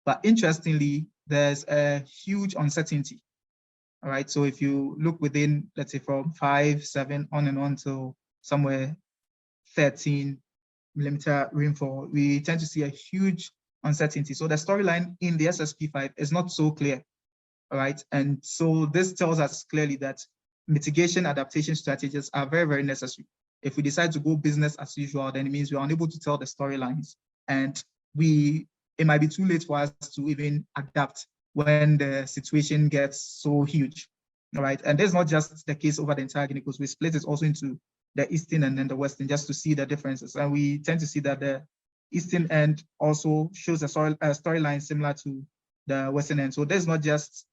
but interestingly, there's a huge uncertainty, all right? So if you look within, let's say from 5, 7, on and on to somewhere 13 millimeter rainfall, we tend to see a huge uncertainty. So the storyline in the SSP5 is not so clear, all right? And so this tells us clearly that mitigation adaptation strategies are very, very necessary. If we decide to go business as usual, then it means we're unable to tell the storylines. And it might be too late for us to even adapt when the situation gets so huge, all right? And that's not just the case over the entire Guinea Coast. We split it also into the eastern and then the western just to see the differences. And we tend to see that the eastern end also shows a storyline similar to the western end. So there's not just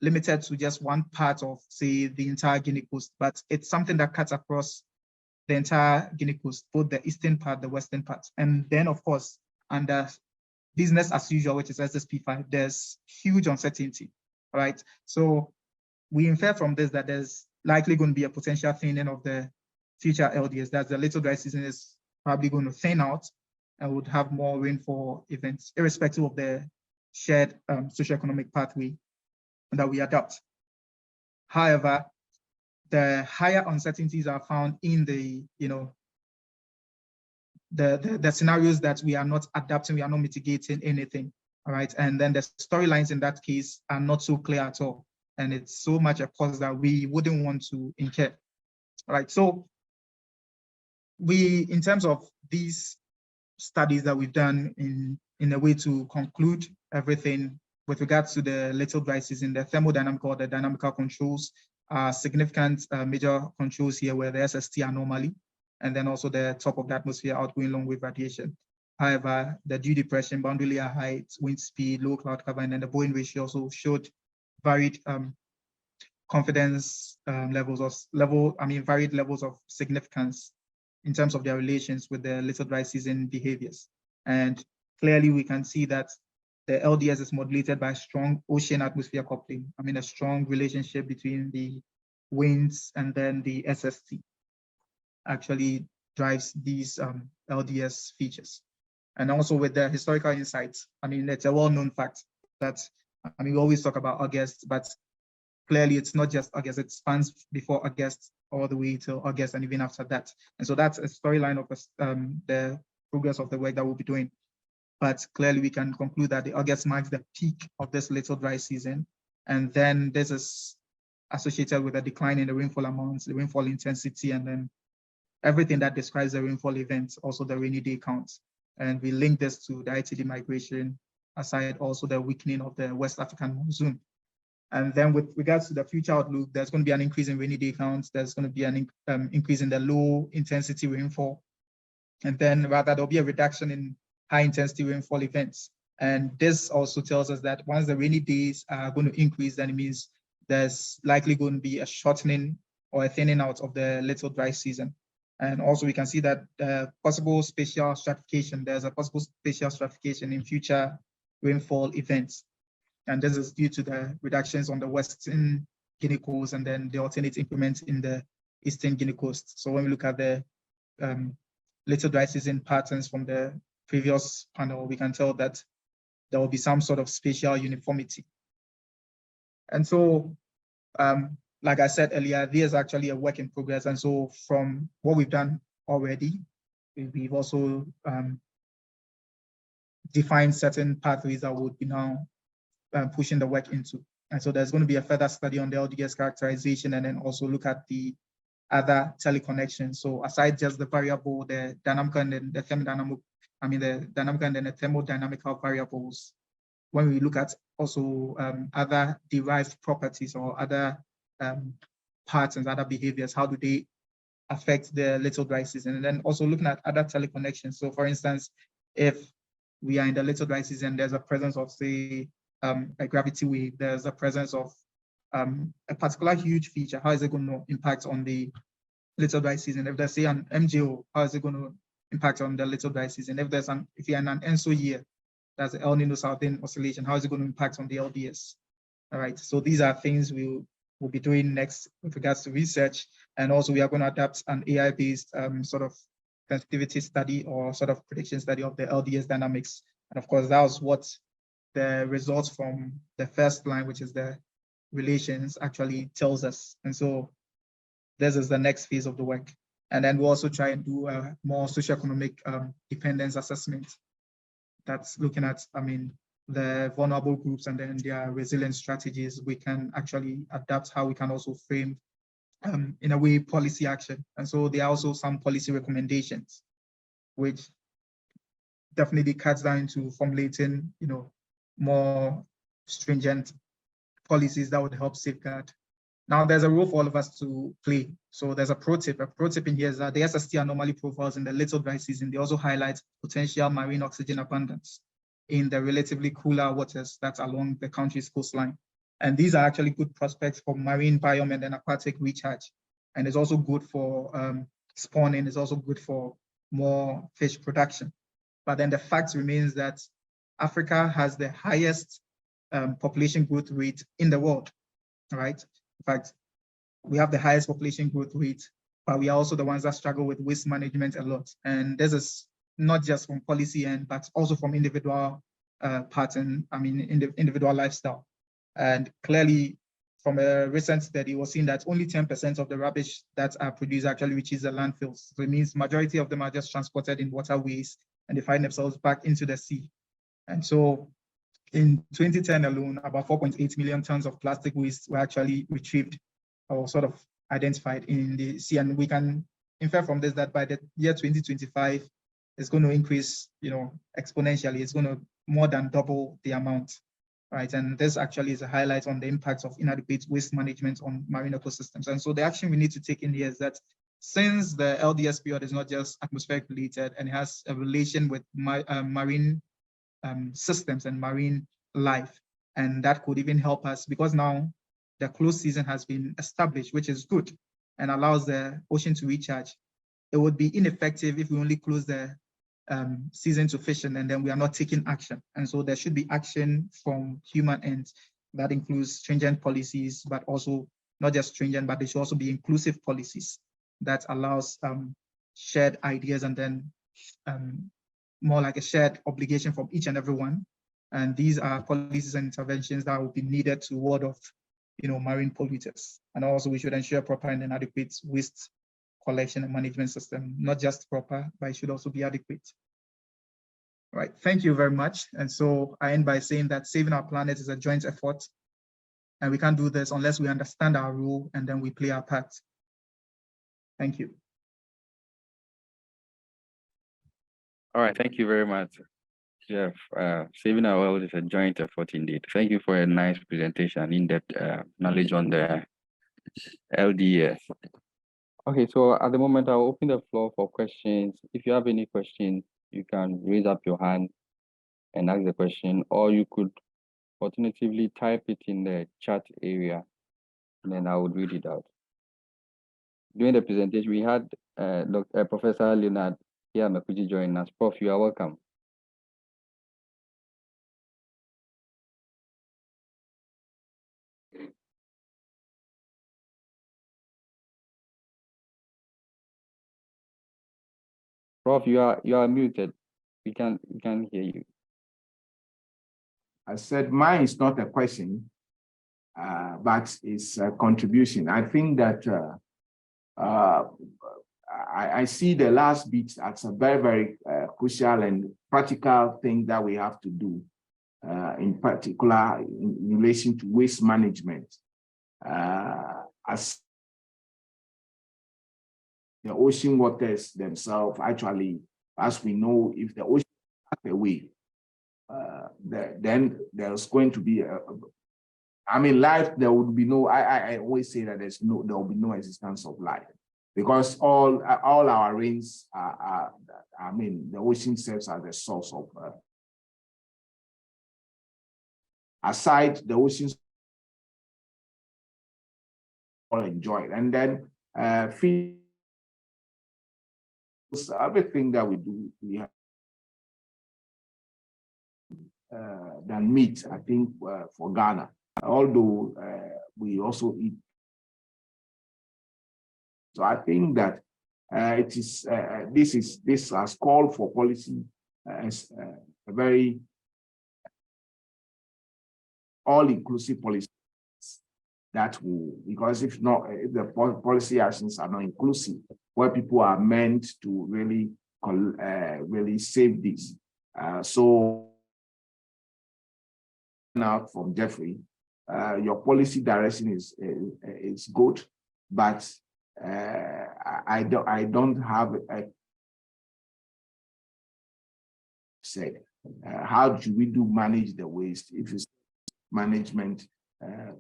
limited to just one part of, say, the entire Guinea Coast, but it's something that cuts across the entire Guinea Coast, both the eastern part, the western part. And then, of course, under business as usual, which is SSP5, there's huge uncertainty, all right? So we infer from this that there's likely going to be a potential thinning of the future LDS, that the little dry season is probably going to thin out and would have more rainfall events, irrespective of the shared socio-economic pathway that we adopt. However, the higher uncertainties are found in the, the scenarios that we are not adapting, we are not mitigating anything, all right? And then the storylines in that case are not so clear at all. And it's so much a cost that we wouldn't want to incur, all right? So in terms of these studies that we've done in a way to conclude everything with regards to the little dry season, the thermodynamical or the dynamical controls are significant major controls here where the SST anomaly, and then also the top of the atmosphere outgoing long wave radiation. However, the dew depression, boundary layer height, wind speed, low cloud cover, and then the Boeing ratio also showed varied confidence levels of varied levels of significance in terms of their relations with the little dry season behaviors. And clearly we can see that the LDS is modulated by strong ocean atmosphere coupling. A strong relationship between the winds and then the SST actually drives these LDS features. And also with the historical insights, it's a well-known fact that, we always talk about August, but clearly it's not just August, it spans before August all the way till August and even after that. And so that's a storyline of the progress of the work that we'll be doing. but clearly we can conclude that the August marks the peak of this little dry season. And then this is associated with a decline in the rainfall amounts, the rainfall intensity, and then everything that describes the rainfall events, also the rainy day counts. And we link this to the ITD migration, aside also the weakening of the West African monsoon. And then with regards to the future outlook, there's going to be an increase in rainy day counts. There's going to be an increase in the low intensity rainfall. And then rather there'll be a reduction in high intensity rainfall events. And this also tells us that once the rainy days are going to increase, then it means there's likely going to be a shortening or a thinning out of the little dry season. And also we can see that possible spatial stratification, there's a possible spatial stratification in future rainfall events. And this is due to the reductions on the Western Guinea Coast and then the alternate increments in the Eastern Guinea Coast. So when we look at the little dry season patterns from the previous panel, we can tell that there will be some sort of spatial uniformity. And so, like I said earlier, there's actually a work in progress. And so from what we've done already, we've also defined certain pathways that would be now pushing the work into. And so there's going to be a further study on the LDS characterization and then also look at the other teleconnections. So aside just the variable, the dynamical and then the thermodynamic, the dynamical and then the thermodynamical variables, when we look at also other derived properties or other patterns, other behaviors, how do they affect the little dry season? And then also looking at other teleconnections. So for instance, if we are in the little dry season, there's a presence of, say, a gravity wave, there's a presence of a particular huge feature, how is it going to impact on the little dry season? If there's, say, an MJO, how is it going to impact on the little dry season? If you're in an ENSO year, that's the El Nino Southern Oscillation, how is it going to impact on the LDS? All right, so these are things we'll be doing next with regards to research. And also we are going to adapt an AI-based sort of sensitivity study or sort of prediction study of the LDS dynamics. And of course, that was what the results from the first line, which is the relations, actually tells us. And so this is the next phase of the work. And then we'll also try and do a more socio-economic dependence assessment that's looking at, the vulnerable groups and then their resilience strategies. We can actually adapt how we can also frame, in a way, policy action. And so there are also some policy recommendations, which definitely cuts down into formulating, more stringent policies that would help safeguard. Now, there's a role for all of us to play. So there's a pro tip. A pro tip in here is that the SST anomaly profiles in the little dry season, they also highlight potential marine oxygen abundance in the relatively cooler waters that's along the country's coastline. And these are actually good prospects for marine biome and then aquatic recharge. And it's also good for spawning, it's also good for more fish production. But then the fact remains that Africa has the highest population growth rate in the world, right? In fact, we have the highest population growth rate, but we are also the ones that struggle with waste management a lot. And this is not just from policy end, but also from individual individual lifestyle. And clearly, from a recent study, we're seeing that only 10% of the rubbish that are produced actually reaches the landfills. So it means majority of them are just transported in waterways and they find themselves back into the sea. And so in 2010 alone, about 4.8 million tons of plastic waste were actually retrieved or sort of identified in the sea. And we can infer from this that by the year 2025, it's going to increase, exponentially. It's going to more than double the amount, right? And this actually is a highlight on the impacts of inadequate waste management on marine ecosystems. And so the action we need to take in here is that since the LDS period is not just atmospheric related and it has a relation with marine systems and marine life, and that could even help us because now the close season has been established, which is good and allows the ocean to recharge. It would be ineffective if we only close the season to fishing and then we are not taking action. And so there should be action from human ends that includes stringent policies, but also not just stringent, but there should also be inclusive policies that allows shared ideas and then more like a shared obligation from each and every one. And these are policies and interventions that will be needed to ward off, marine polluters. And also we should ensure proper and adequate waste collection and management system, not just proper, but it should also be adequate. Right, thank you very much. And so I end by saying that saving our planet is a joint effort, and we can't do this unless we understand our role and then we play our part. Thank you. All right, thank you very much, Jeff. Saving our world is a joint effort indeed. Thank you for a nice presentation, in-depth knowledge on the LDS. Okay, so at the moment, I'll open the floor for questions. If you have any questions, you can raise up your hand and ask the question, or you could alternatively type it in the chat area, and then I would read it out. During the presentation, we had Professor Leonard Makuji join us. Prof, you are welcome. Prof, you are muted. We can't hear you. I said mine is not a question, but it's a contribution. I think that I see the last bit as a very, very crucial and practical thing that we have to do, in particular in relation to waste management. As the ocean waters themselves, actually, as we know, if the ocean is away, then there's going to be life. There would be no. I always say that there will be no existence of life, because all our rains are the ocean serves as the source of. Aside the oceans, all enjoy it, and then everything that we do, we have than meat, I think, for Ghana. Although we also eat. So I think that it is this has called for policy as a very all-inclusive policy that will, because if the policy actions are not inclusive, where people are meant to really save this. So now from Jeffrey, your policy direction is good, but I don't have a say. How do we manage the waste? If it's management,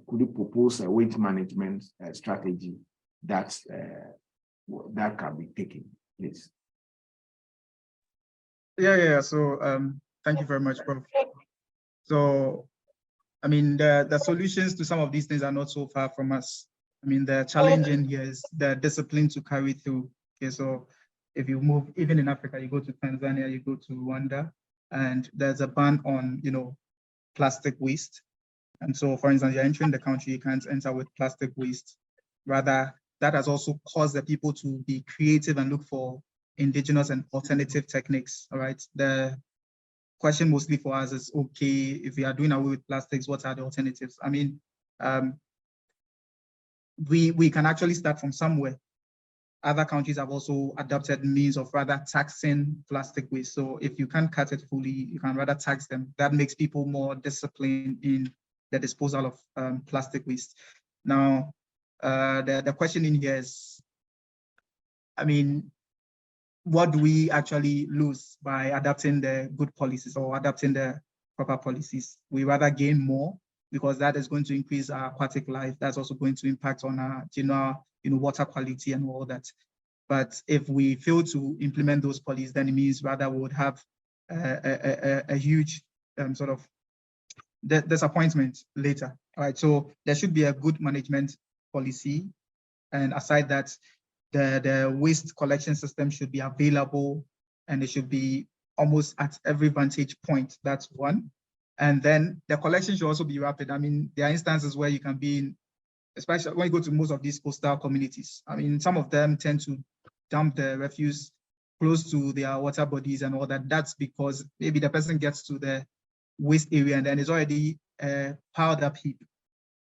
could you propose a waste management strategy that can be taken, please? Yeah. So thank you very much, Prof. So the solutions to some of these things are not so far from us. The challenge in here is the discipline to carry through. Okay, so if you move, even in Africa, you go to Tanzania, you go to Rwanda, and there's a ban on, plastic waste. And so, for instance, you're entering the country, you can't enter with plastic waste. Rather, that has also caused the people to be creative and look for indigenous and alternative techniques. All right. The question mostly for us is, okay, if we are doing away with plastics, what are the alternatives? We can actually start from somewhere. Other countries have also adopted means of rather taxing plastic waste. So if you can't cut it fully, you can rather tax them. That makes people more disciplined in the disposal of plastic waste. Now, the question in here is, what do we actually lose by adapting the good policies or adapting the proper policies? We rather gain more, because that is going to increase our aquatic life. That's also going to impact on our general, water quality and all that. But if we fail to implement those policies, then it means rather we would have a huge sort of disappointment later. All right, so there should be a good management policy, and aside that, the waste collection system should be available, and it should be almost at every vantage point. That's one. And then the collection should also be rapid. There are instances where you can be in, especially when you go to most of these coastal communities. Some of them tend to dump the refuse close to their water bodies and all that. That's because maybe the person gets to the waste area and then it's already piled up heap.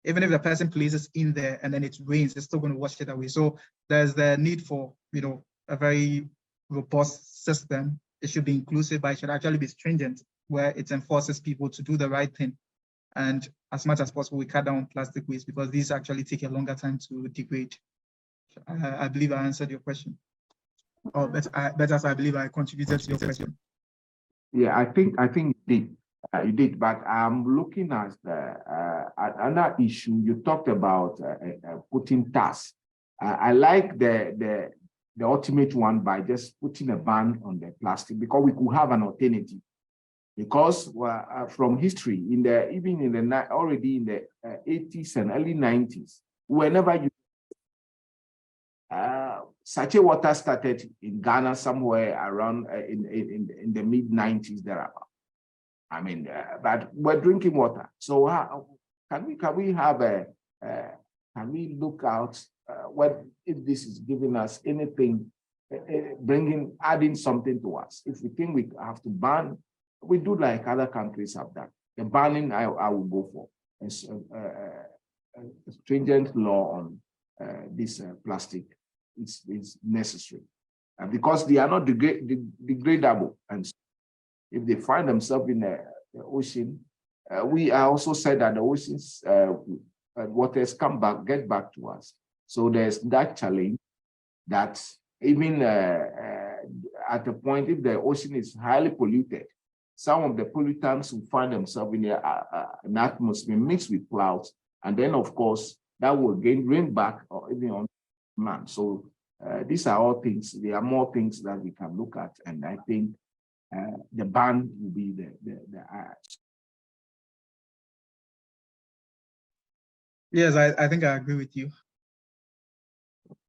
Even if the person places in there and then it rains, it's still going to wash it away. So there's the need for, a very robust system, it should be inclusive, but it should actually be stringent, where it enforces people to do the right thing. And as much as possible, we cut down plastic waste because these actually take a longer time to degrade. I believe I answered your question. Or better, I believe I contributed to your question. Yeah, I think you did, but I'm looking at another issue. You talked about putting tasks. I like the ultimate one by just putting a ban on the plastic, because we could have an alternative. Because from history, already in the 80s and early 90s, whenever you sachet water started in Ghana somewhere around in the mid 90s thereabout. I mean, but we're drinking water. So can we have can we look out what if this is giving us anything, adding something to us? If we think we have to ban, we do like other countries have done. The banning I will go for a stringent law on this plastic is necessary, because they are not degradable, and if they find themselves in the ocean, we also said that the oceans waters get back to us. So there's that challenge that even at a point, if the ocean is highly polluted, some of the pollutants will find themselves in the atmosphere mixed with clouds, and then of course that will rain back or even on land. So these are all things. There are more things that we can look at, and I think the ban will be the Yes, I think I agree with you.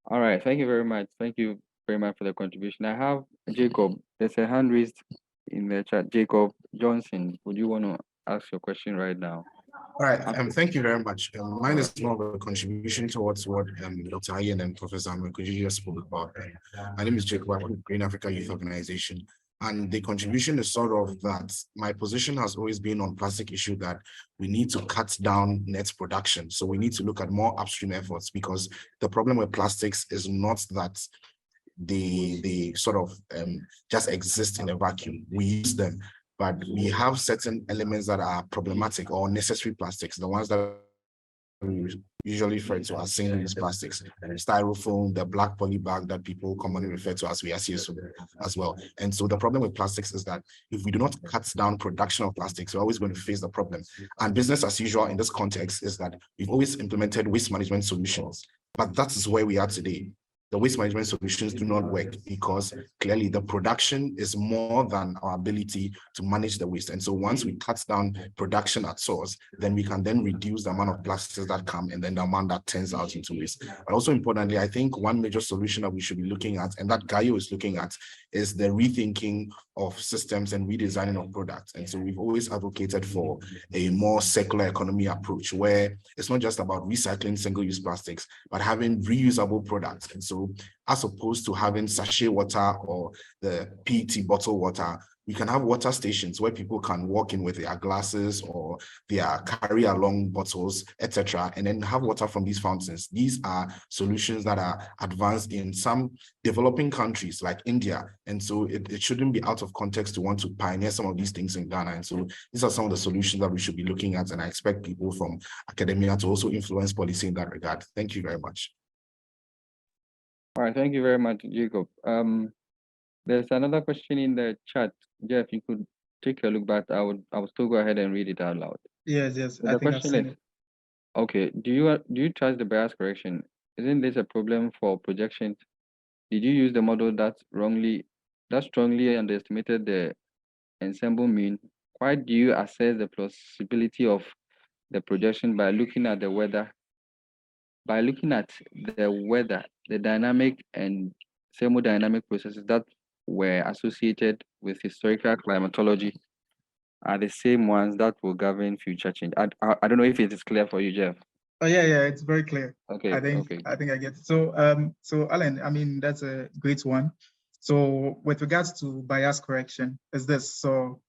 All right, thank you very much. Thank you very much for the contribution. I have Jacob. There's a hand raised in the chat. Jacob Johnson, would you want to ask your question right now? All right, thank you very much. Mine is more of a contribution towards what Dr. Ayen and Professor Amokuji just spoke about. My name is Jacob. I'm from Green Africa Youth Organization. And the contribution is sort of that my position has always been on plastic issue that we need to cut down net production. So we need to look at more upstream efforts, because the problem with plastics is not that they sort of just exist in a vacuum. We use them, but we have certain elements that are problematic or necessary plastics, the ones that we usually refer to as single-use plastics, styrofoam, the black poly bag that people commonly refer to as VSCS as well. And so the problem with plastics is that if we do not cut down production of plastics, we're always going to face the problem. And business as usual in this context is that we've always implemented waste management solutions, but that is where we are today. The waste management solutions do not work because clearly the production is more than our ability to manage the waste. And so once we cut down production at source, then we can then reduce the amount of plastics that come and then the amount that turns out into waste. But also importantly, I think one major solution that we should be looking at, and that Gaio is looking at, is the rethinking of systems and redesigning of products. And so we've always advocated for a more circular economy approach, where it's not just about recycling single-use plastics, but having reusable products. And so as opposed to having sachet water or the PET bottle water, we can have water stations where people can walk in with their glasses or their carry-along bottles, etc., and then have water from these fountains. These are solutions that are advanced in some developing countries like India, and so it shouldn't be out of context to want to pioneer some of these things in Ghana. And so these are some of the solutions that we should be looking at, and I expect people from academia to also influence policy in that regard. Thank you very much. All right, thank you very much, Jacob. There's another question in the chat. Jeff, you could take a look, but I would still go ahead and read it out loud. Yes. So the question is, okay, do you trust the bias correction? Isn't this a problem for projections? Did you use the model that strongly underestimated the ensemble mean? Why do you assess the plausibility of the projection by looking at the weather? By looking at the weather, the dynamic and thermodynamic processes that were associated with historical climatology are the same ones that will govern future change. I don't know if it is clear for you, Jeff. Oh yeah, it's very clear. Okay. I think I get it. So Alan, I mean, that's a great one. So with regards to bias correction, is this. So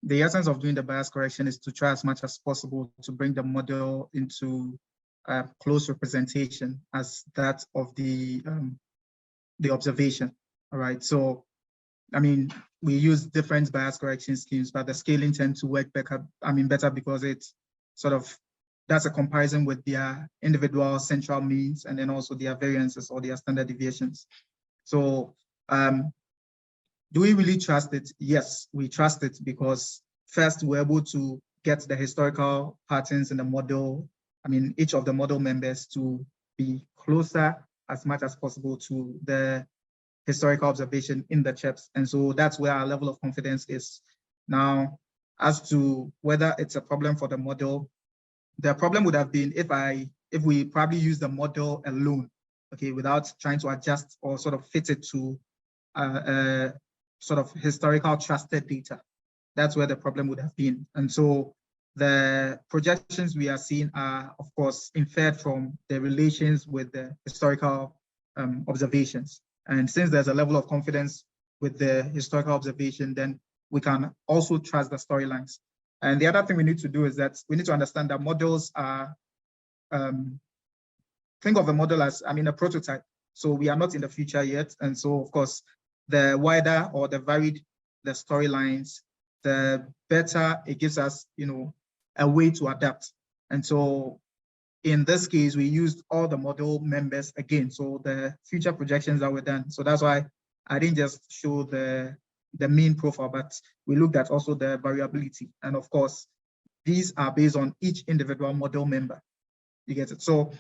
the essence of doing the bias correction is to try as much as possible to bring the model into close representation as that of the observation. All right. So I mean, we use different bias correction schemes, but the scaling tends to work better because it's sort of, that's a comparison with their individual central means and then also their variances or their standard deviations. So do we really trust it? Yes, we trust it because first we're able to get the historical patterns in the model. I mean, each of the model members to be closer as much as possible to the historical observation in the CHIRPS. And so that's where our level of confidence is. Now, as to whether it's a problem for the model, the problem would have been if we probably use the model alone, okay, without trying to adjust or sort of fit it to sort of historical trusted data. That's where the problem would have been. And so the projections we are seeing are, of course, inferred from the relations with the historical observations. And since there's a level of confidence with the historical observation, then we can also trust the storylines. And the other thing we need to do is that we need to understand that models are, think of a model as, I mean, a prototype. So we are not in the future yet. And so, of course, the wider or the varied the storylines, the better it gives us, you know, a way to adapt. And so in this case, we used all the model members again. So the future projections that were done. So that's why I didn't just show the mean profile, but we looked at also the variability. And of course, these are based on each individual model member. You get it? So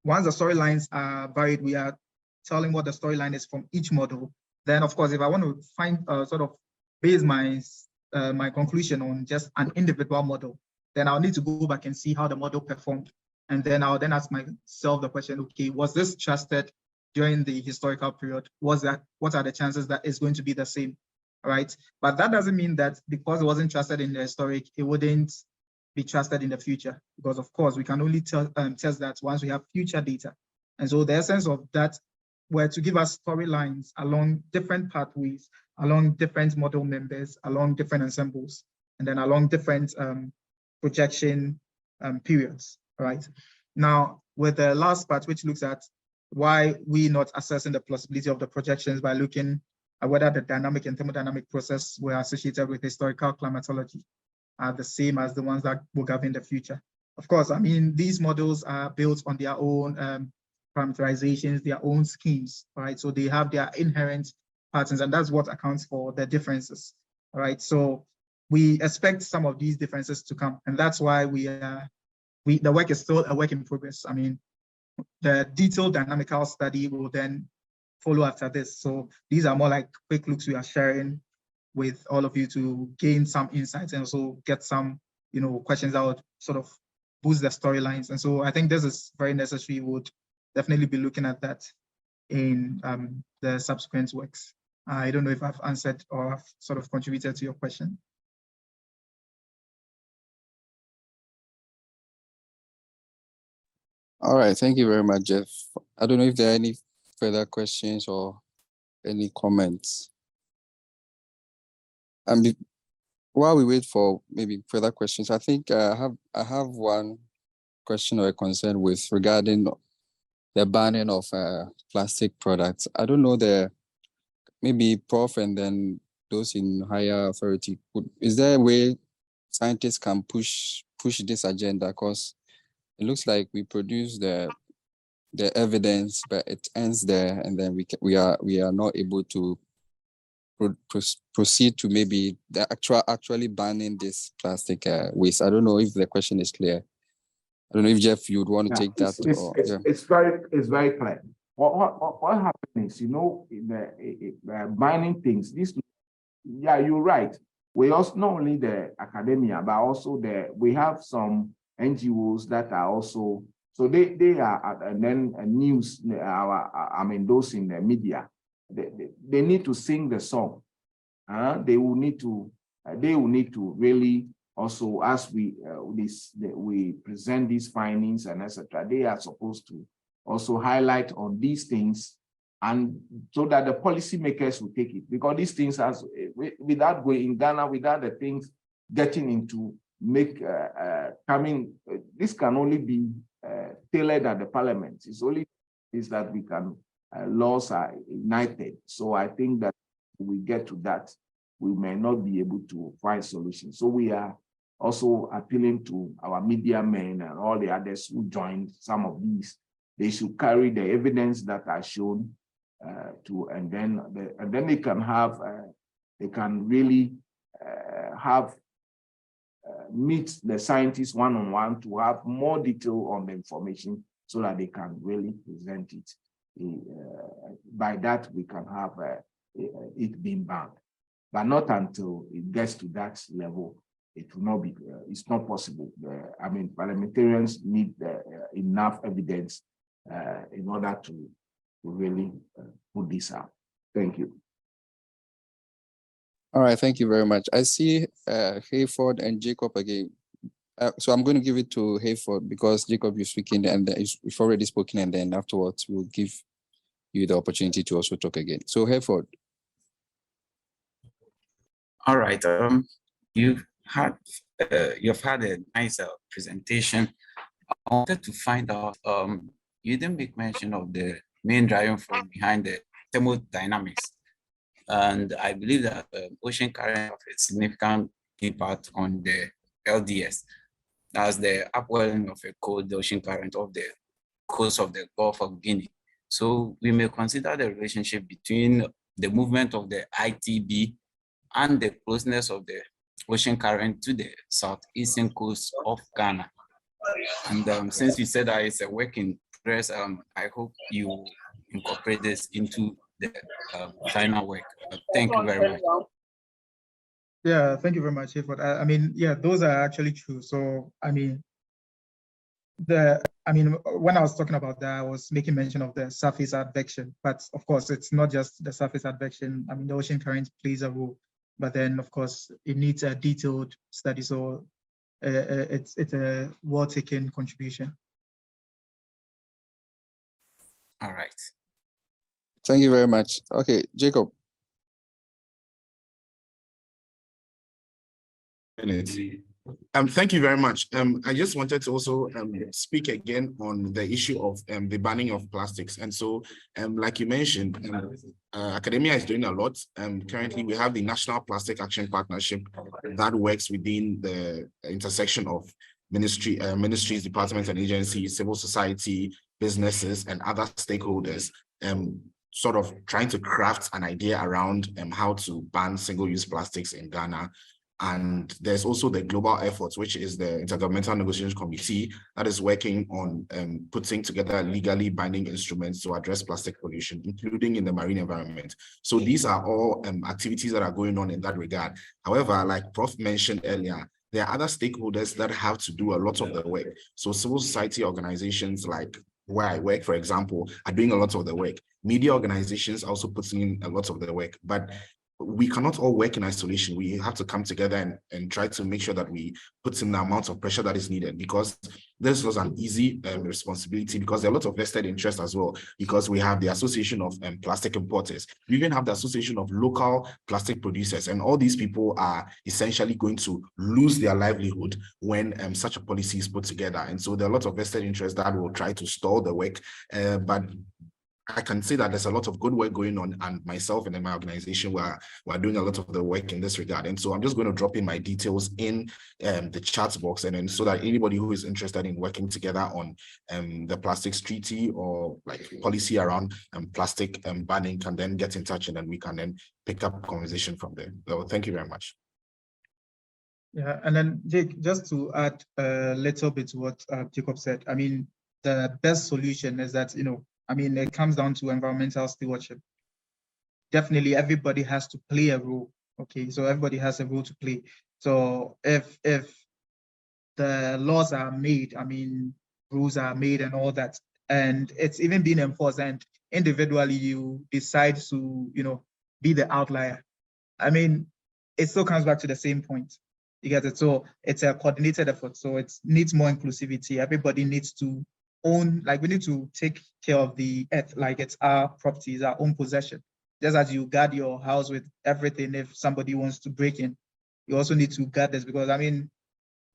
once the storylines are varied, we are telling what the storyline is from each model. Then, of course, if I want to find sort of base my conclusion on just an individual model, then I'll need to go back and see how the model performed. And then I'll then ask myself the question, okay, was this trusted during the historical period? What are the chances that it's going to be the same, right? But that doesn't mean that because it wasn't trusted in the historic, it wouldn't be trusted in the future. Because of course, we can only test that once we have future data. And so the essence of that were to give us storylines along different pathways, along different model members, along different ensembles, and then along different projection periods, right? Now, with the last part, which looks at why we not assessing the plausibility of the projections by looking at whether the dynamic and thermodynamic process were associated with historical climatology are the same as the ones that will govern in the future. Of course, I mean, these models are built on their own parameterizations, their own schemes, right? So they have their inherent patterns, and that's what accounts for the differences, right? So we expect some of these differences to come, and that's why the work is still a work in progress. I mean, the detailed dynamical study will then follow after this. So these are more like quick looks we are sharing with all of you to gain some insights and also get some, you know, questions that would sort of boost the storylines. And so I think this is very necessary. We would definitely be looking at that in the subsequent works. I don't know if I've answered or I've sort of contributed to your question. All right, thank you very much, Jeff. I don't know if there are any further questions or any comments. And while we wait for maybe further questions, I think I have one question or a concern with regarding the banning of plastic products. I don't know, maybe Prof and then those in higher authority, is there a way scientists can push this agenda? Because it looks like we produce the evidence, but it ends there, and then we are not able to proceed to maybe the actually banning this plastic waste. I don't know if the question is clear. I don't know if Jeff, you'd want to take that. It's very clear. What happens is, you know, the banning things. Yeah, you're right. We also not only the academia, but also we have some NGOs that are also, so they are, and then news, I mean, those in the media, they need to sing the song. They will need to really also, as we present these findings and etc., they are supposed to also highlight on these things, and so that the policymakers will take it, because these things, without going in Ghana, without the things getting into this can only be tailored at the parliament. It's only is that we can laws are united. So I think that we get to that, we may not be able to find solutions. So we are also appealing to our media men and all the others who joined some of these. They should carry the evidence that are shown and then they can have, they can really have meet the scientists one-on-one to have more detail on the information so that they can really present it. By that, we can have it being banned, but not until it gets to that level. It will not be, it's not possible. I mean, parliamentarians need enough evidence in order to really put this out. Thank you. All right, thank you very much. I see Hayford and Jacob again. So I'm going to give it to Hayford because Jacob, you're speaking and you've already spoken, and then afterwards we'll give you the opportunity to also talk again. So Hayford. All right. You've had a nice presentation. I wanted to find out. You didn't make mention of the main driving force behind the thermodynamics. And I believe that ocean current have a significant impact on the LDS, as the upwelling of a cold ocean current of the coast of the Gulf of Guinea. So we may consider the relationship between the movement of the ITB and the closeness of the ocean current to the southeastern coast of Ghana. And since you said that it's a work in progress, I hope you incorporate this into the final work. Thank you very much. Yeah, thank you very much, Hayford. I mean, yeah, those are actually true. So, I mean, when I was talking about that, I was making mention of the surface advection, but of course, it's not just the surface advection. I mean, the ocean current plays a role, but then of course, it needs a detailed study. So it's a well-taken contribution. All right. Thank you very much. Okay, Jacob. Thank you very much. I just wanted to also speak again on the issue of the banning of plastics. And so, like you mentioned, academia is doing a lot. Currently, we have the National Plastic Action Partnership that works within the intersection of ministries, departments and agencies, civil society, businesses, and other stakeholders, sort of trying to craft an idea around how to ban single-use plastics in Ghana. And there's also the global efforts, which is the Intergovernmental Negotiation Committee that is working on putting together legally binding instruments to address plastic pollution, including in the marine environment. So these are all activities that are going on in that regard. However, like Prof mentioned earlier, there are other stakeholders that have to do a lot of the work. So civil society organizations like where I work, for example, are doing a lot of the work. Media organizations also putting in a lot of the work, but we cannot all work in isolation. We have to come together and try to make sure that we put in the amount of pressure that is needed, because this was an easy responsibility, because there are a lot of vested interest as well, because we have the Association of Plastic Importers. We even have the Association of Local Plastic Producers, and all these people are essentially going to lose their livelihood when such a policy is put together. And so there are a lot of vested interest that will try to stall the work, but I can say that there's a lot of good work going on, and myself and in my organization, we're doing a lot of the work in this regard. And so I'm just going to drop in my details in the chat box, and then so that anybody who is interested in working together on the plastics treaty or like policy around plastic banning can then get in touch, and then we can then pick up conversation from there. So thank you very much. Yeah, and then Jake, just to add a little bit to what Jacob said, I mean, the best solution is that, I mean, it comes down to environmental stewardship. Definitely, everybody has to play a role. Okay, so everybody has a role to play. So if the laws are made, I mean, rules are made and all that, and it's even being enforced, and individually you decide to, be the outlier, I mean, it still comes back to the same point. You get it? So it's a coordinated effort. So it needs more inclusivity. Everybody needs to own, like we need to take care of the earth, like it's our property, it's our own possession. Just as you guard your house with everything, if somebody wants to break in, you also need to guard this, because I mean,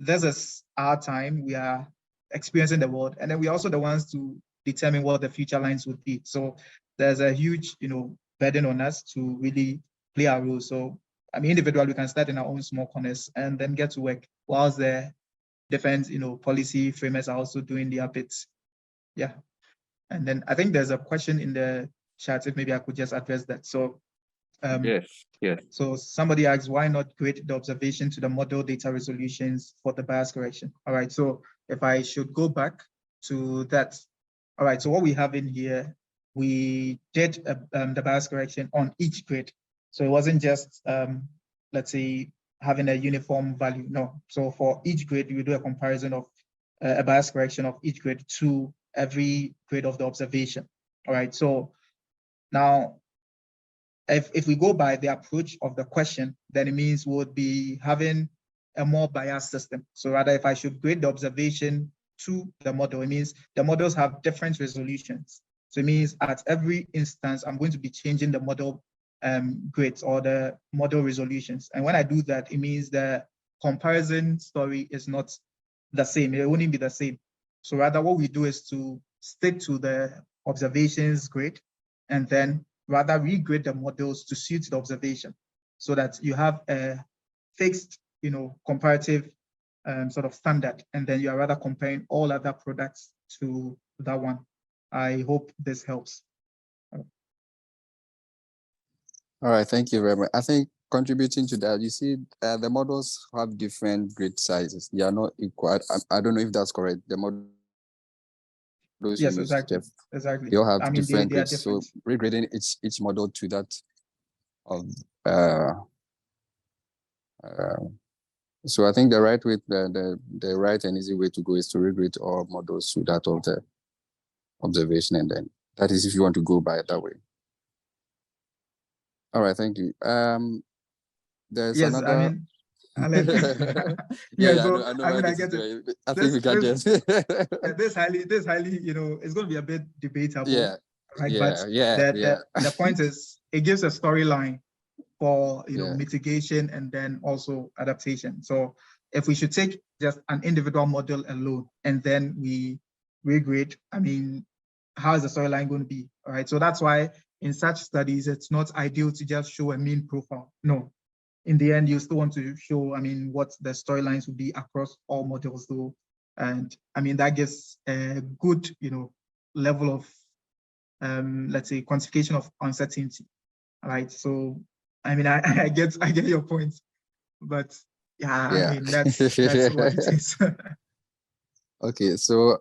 this is our time, we are experiencing the world, and then we're also the ones to determine what the future lines would be. So there's a huge, burden on us to really play our role. So, I mean, individually, we can start in our own small corners and then get to work whilst the different, policy framers are also doing their bits. Yeah. And then I think there's a question in the chat, if maybe I could just address that. So, Yes. so somebody asks, why not grade the observation to the model data resolutions for the bias correction? All right, so if I should go back to that. All right, so what we have in here, we did the bias correction on each grade. So it wasn't just, let's say, having a uniform value. No, so for each grade, you do a comparison of a bias correction of each grade to every grade of the observation. All right, so now, if we go by the approach of the question, then it means we'll be having a more biased system. So rather, if I should grade the observation to the model, it means the models have different resolutions. So it means at every instance, I'm going to be changing the model grades or the model resolutions. And when I do that, it means the comparison story is not the same. It wouldn't be the same. So rather, what we do is to stick to the observations grade and then rather regrade the models to suit the observation so that you have a fixed, comparative sort of standard, and then you are rather comparing all other products to that one. I hope this helps. All right, thank you very much. I think contributing to that, you see, the models have different grid sizes. They are not equal. I don't know if that's correct. The models. Yes, exactly. Exactly. They all have different they are grids. different. So regrading each model to that of so I think the right way, the right and easy way to go is to regrade all models to that of the observation, and then that is if you want to go by it that way. All right, thank you. There's yes, another. I mean, Alex. I get it. I think we can just. This highly, it's going to be a bit debatable. Yeah. Right. Yeah. But the point is, it gives a storyline for Yeah. mitigation and then also adaptation. So if we should take just an individual model alone and then we regrade, I mean, how is the storyline going to be? All right. So that's why in such studies, it's not ideal to just show a mean profile. No. In the end, you still want to show, I mean, what the storylines would be across all models though. And I mean, that gives a good, level of, let's say, quantification of uncertainty. All right. So, I mean, I get your point, but yeah, I mean, that's what it is. Okay. So,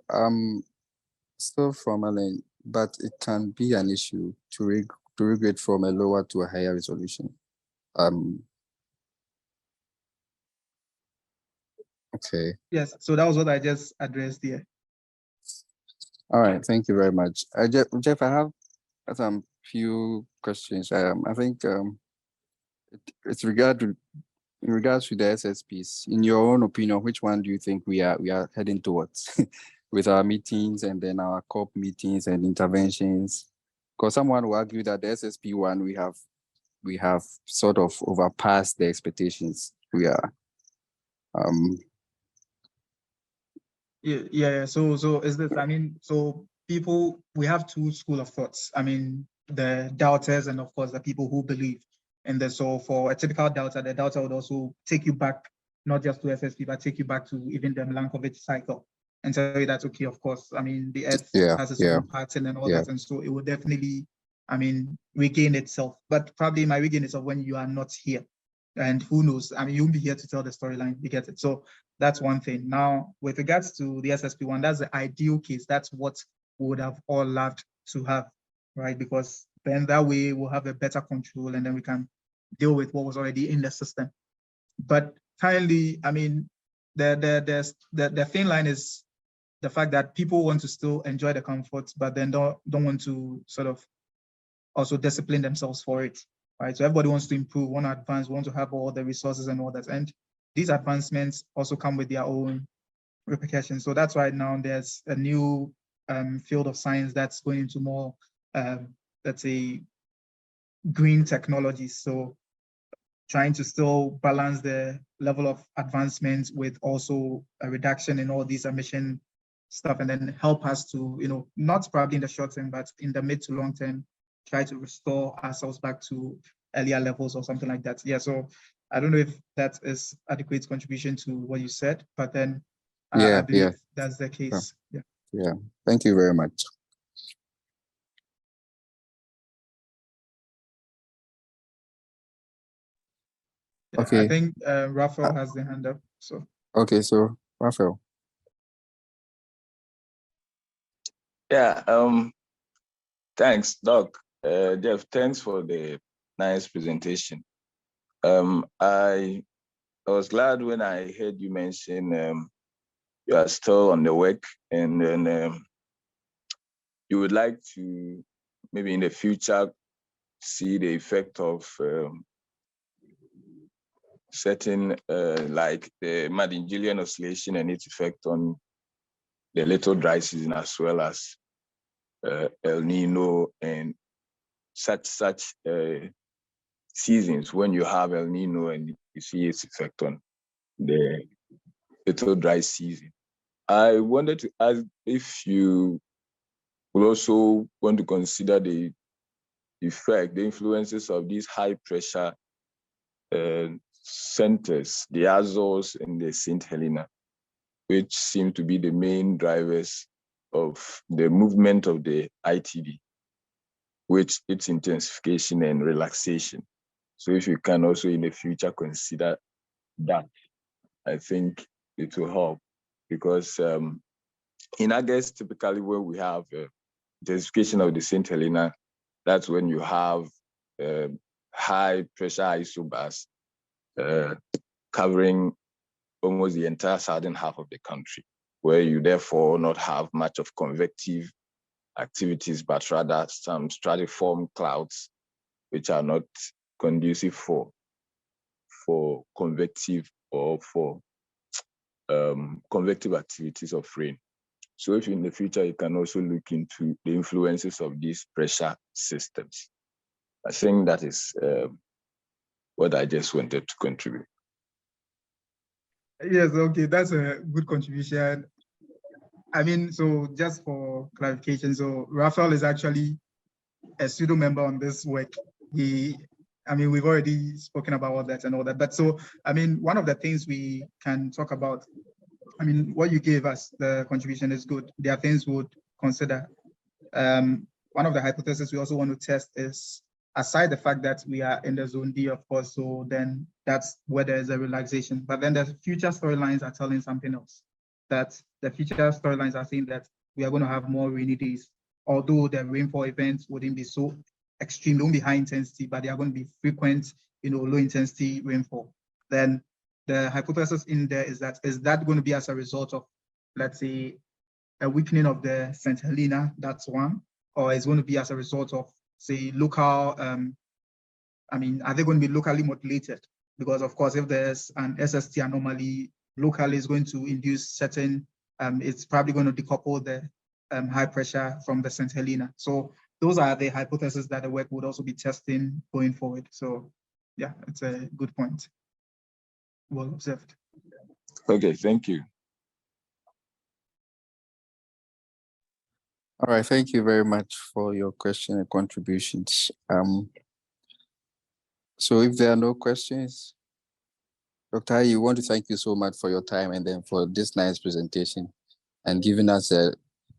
still from Alan, but it can be an issue to regrade from a lower to a higher resolution. Okay. Yes, so that was what I just addressed here. All right, thank you very much. Jeff, I have some few questions. I think it's in regards to the SSPs. In your own opinion, which one do you think we are heading towards with our meetings and then our COP meetings and interventions? Because someone will argue that the SSP one we have sort of overpassed the expectations. We are Yeah. So is this, I mean, so people, we have two schools of thoughts. I mean, the doubters and of course the people who believe. And then so for a typical doubter, the doubter would also take you back, not just to SSP, but take you back to even the Milankovitch cycle and tell you that, okay, of course, I mean, the Earth has its own pattern and all that. And so it will definitely, I mean, regain itself, but probably it might regain itself when you are not here. And who knows? I mean, you won't be here to tell the storyline. You get it. So that's one thing. Now, with regards to the SSP one, that's the ideal case. That's what we would have all loved to have, right? Because then that way we'll have a better control and then we can deal with what was already in the system. But finally, I mean, the thin line is the fact that people want to still enjoy the comforts, but then don't want to sort of also discipline themselves for it. Right, so everybody wants to improve, want to advance, want to have all the resources and all that. And these advancements also come with their own repercussions. So that's why now there's a new field of science that's going into more, let's say, green technologies. So trying to still balance the level of advancement with also a reduction in all these emission stuff, and then help us to, not probably in the short term, but in the mid to long term, try to restore ourselves back to earlier levels or something like that. Yeah, so I don't know if that is adequate contribution to what you said, but then I believe that's the case. Yeah, thank you very much. Okay. I think Raphael has the hand up. So okay, so Raphael. Yeah, thanks, Doc. Jeff, thanks for the nice presentation. I was glad when I heard you mention you are still on the work, and then you would like to maybe in the future see the effect of certain like the Madden-Julian oscillation and its effect on the little dry season, as well as El Nino and such seasons when you have El Nino and you see its effect on the little dry season. I wanted to ask if you will also want to consider the effect, the influences of these high pressure centers, the Azores and the St. Helena, which seem to be the main drivers of the movement of the ITD, which its intensification and relaxation. So if you can also in the future consider that, I think it will help, because in August, typically when we have intensification of the St. Helena, that's when you have high pressure isobars covering almost the entire southern half of the country, where you therefore not have much of convective activities, but rather some stratiform clouds, which are not conducive for convective or for convective activities of rain. So if in the future you can also look into the influences of these pressure systems. I think that is what I just wanted to contribute. yes, okay, that's a good contribution. I mean, so just for clarification, so Raphael is actually a pseudo member on this work. I mean, we've already spoken about all that and all that, but so, I mean, one of the things we can talk about, I mean, what you gave us, the contribution is good. There are things we would consider. One of the hypotheses we also want to test is, aside the fact that we are in the zone D, of course, so then that's where there is a relaxation, but then the future storylines are telling something else. That the future storylines are saying that we are going to have more rainy days, although the rainfall events wouldn't be so extreme, they won't be high intensity, but they are going to be frequent, low intensity rainfall. Then the hypothesis in there is that going to be as a result of, let's say, a weakening of the St. Helena? That's one. Or it's going to be as a result of, say, local, I mean, are they going to be locally modulated? Because of course, if there's an SST anomaly, locally is going to induce certain, it's probably going to decouple the high pressure from the St. Helena. So those are the hypotheses that the work would also be testing going forward. So yeah, it's a good point. Well observed. Okay, thank you. All right, thank you very much for your question and contributions. So if there are no questions, Dr. I want to thank you so much for your time and then for this nice presentation and giving us an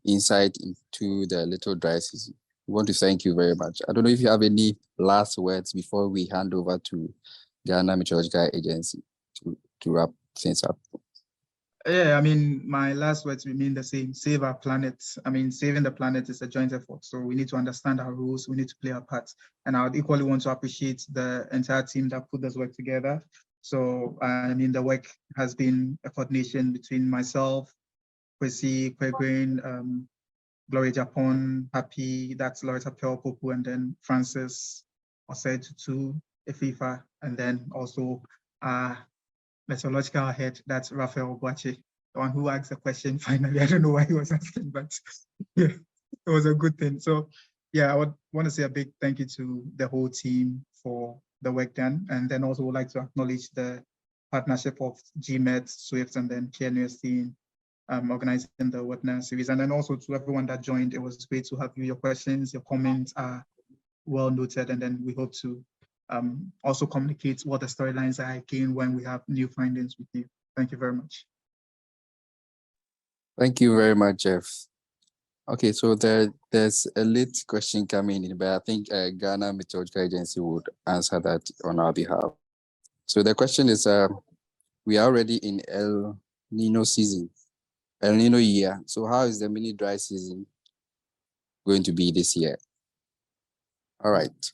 insight into the little dry season. We want to thank you very much. I don't know if you have any last words before we hand over to Ghana Meteorological Agency to wrap things up. Yeah, I mean, my last words remain the same. Save our planet. I mean, saving the planet is a joint effort. So we need to understand our rules. We need to play our part. And I would equally want to appreciate the entire team that put this work together. So, I mean, the work has been a coordination between myself, Kwesi, Kwegwin, Gloria Japon, Happy, that's Loretta Popu, and then Francis, Osei Tutu, Efifa, and then also meteorological head, that's Raphael Boache, the one who asked the question finally. I don't know why he was asking, but yeah, it was a good thing. So yeah, I would want to say a big thank you to the whole team for the work done. And then also would like to acknowledge the partnership of GMET, SWIFT, and then KNUST in organizing the webinar series. And then also to everyone that joined, it was great to have you. Your questions, your comments are well noted, and then we hope to also communicate what the storylines are again when we have new findings with you. Thank you very much. Thank you very much, Jeff. Okay, so there's a late question coming in, but I think Ghana Meteorological Agency would answer that on our behalf. So the question is, we are already in El Nino season, El Nino year. So how is the mini dry season going to be this year? All right.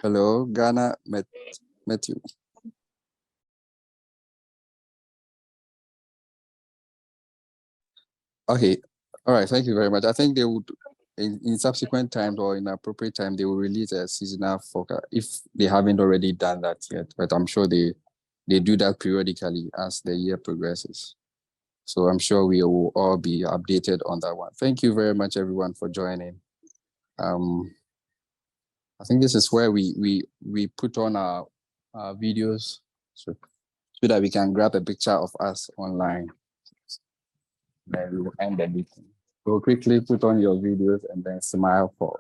Hello, Ghana Matthew. Okay, all right, thank you very much. I think they would, in subsequent times or in appropriate time, they will release a seasonal forecast if they haven't already done that yet, but I'm sure they do that periodically as the year progresses. So I'm sure we will all be updated on that one. Thank you very much, everyone, for joining. I think this is where we put on our videos so that we can grab a picture of us online. Then we will end the meeting. So quickly put on your videos and then smile for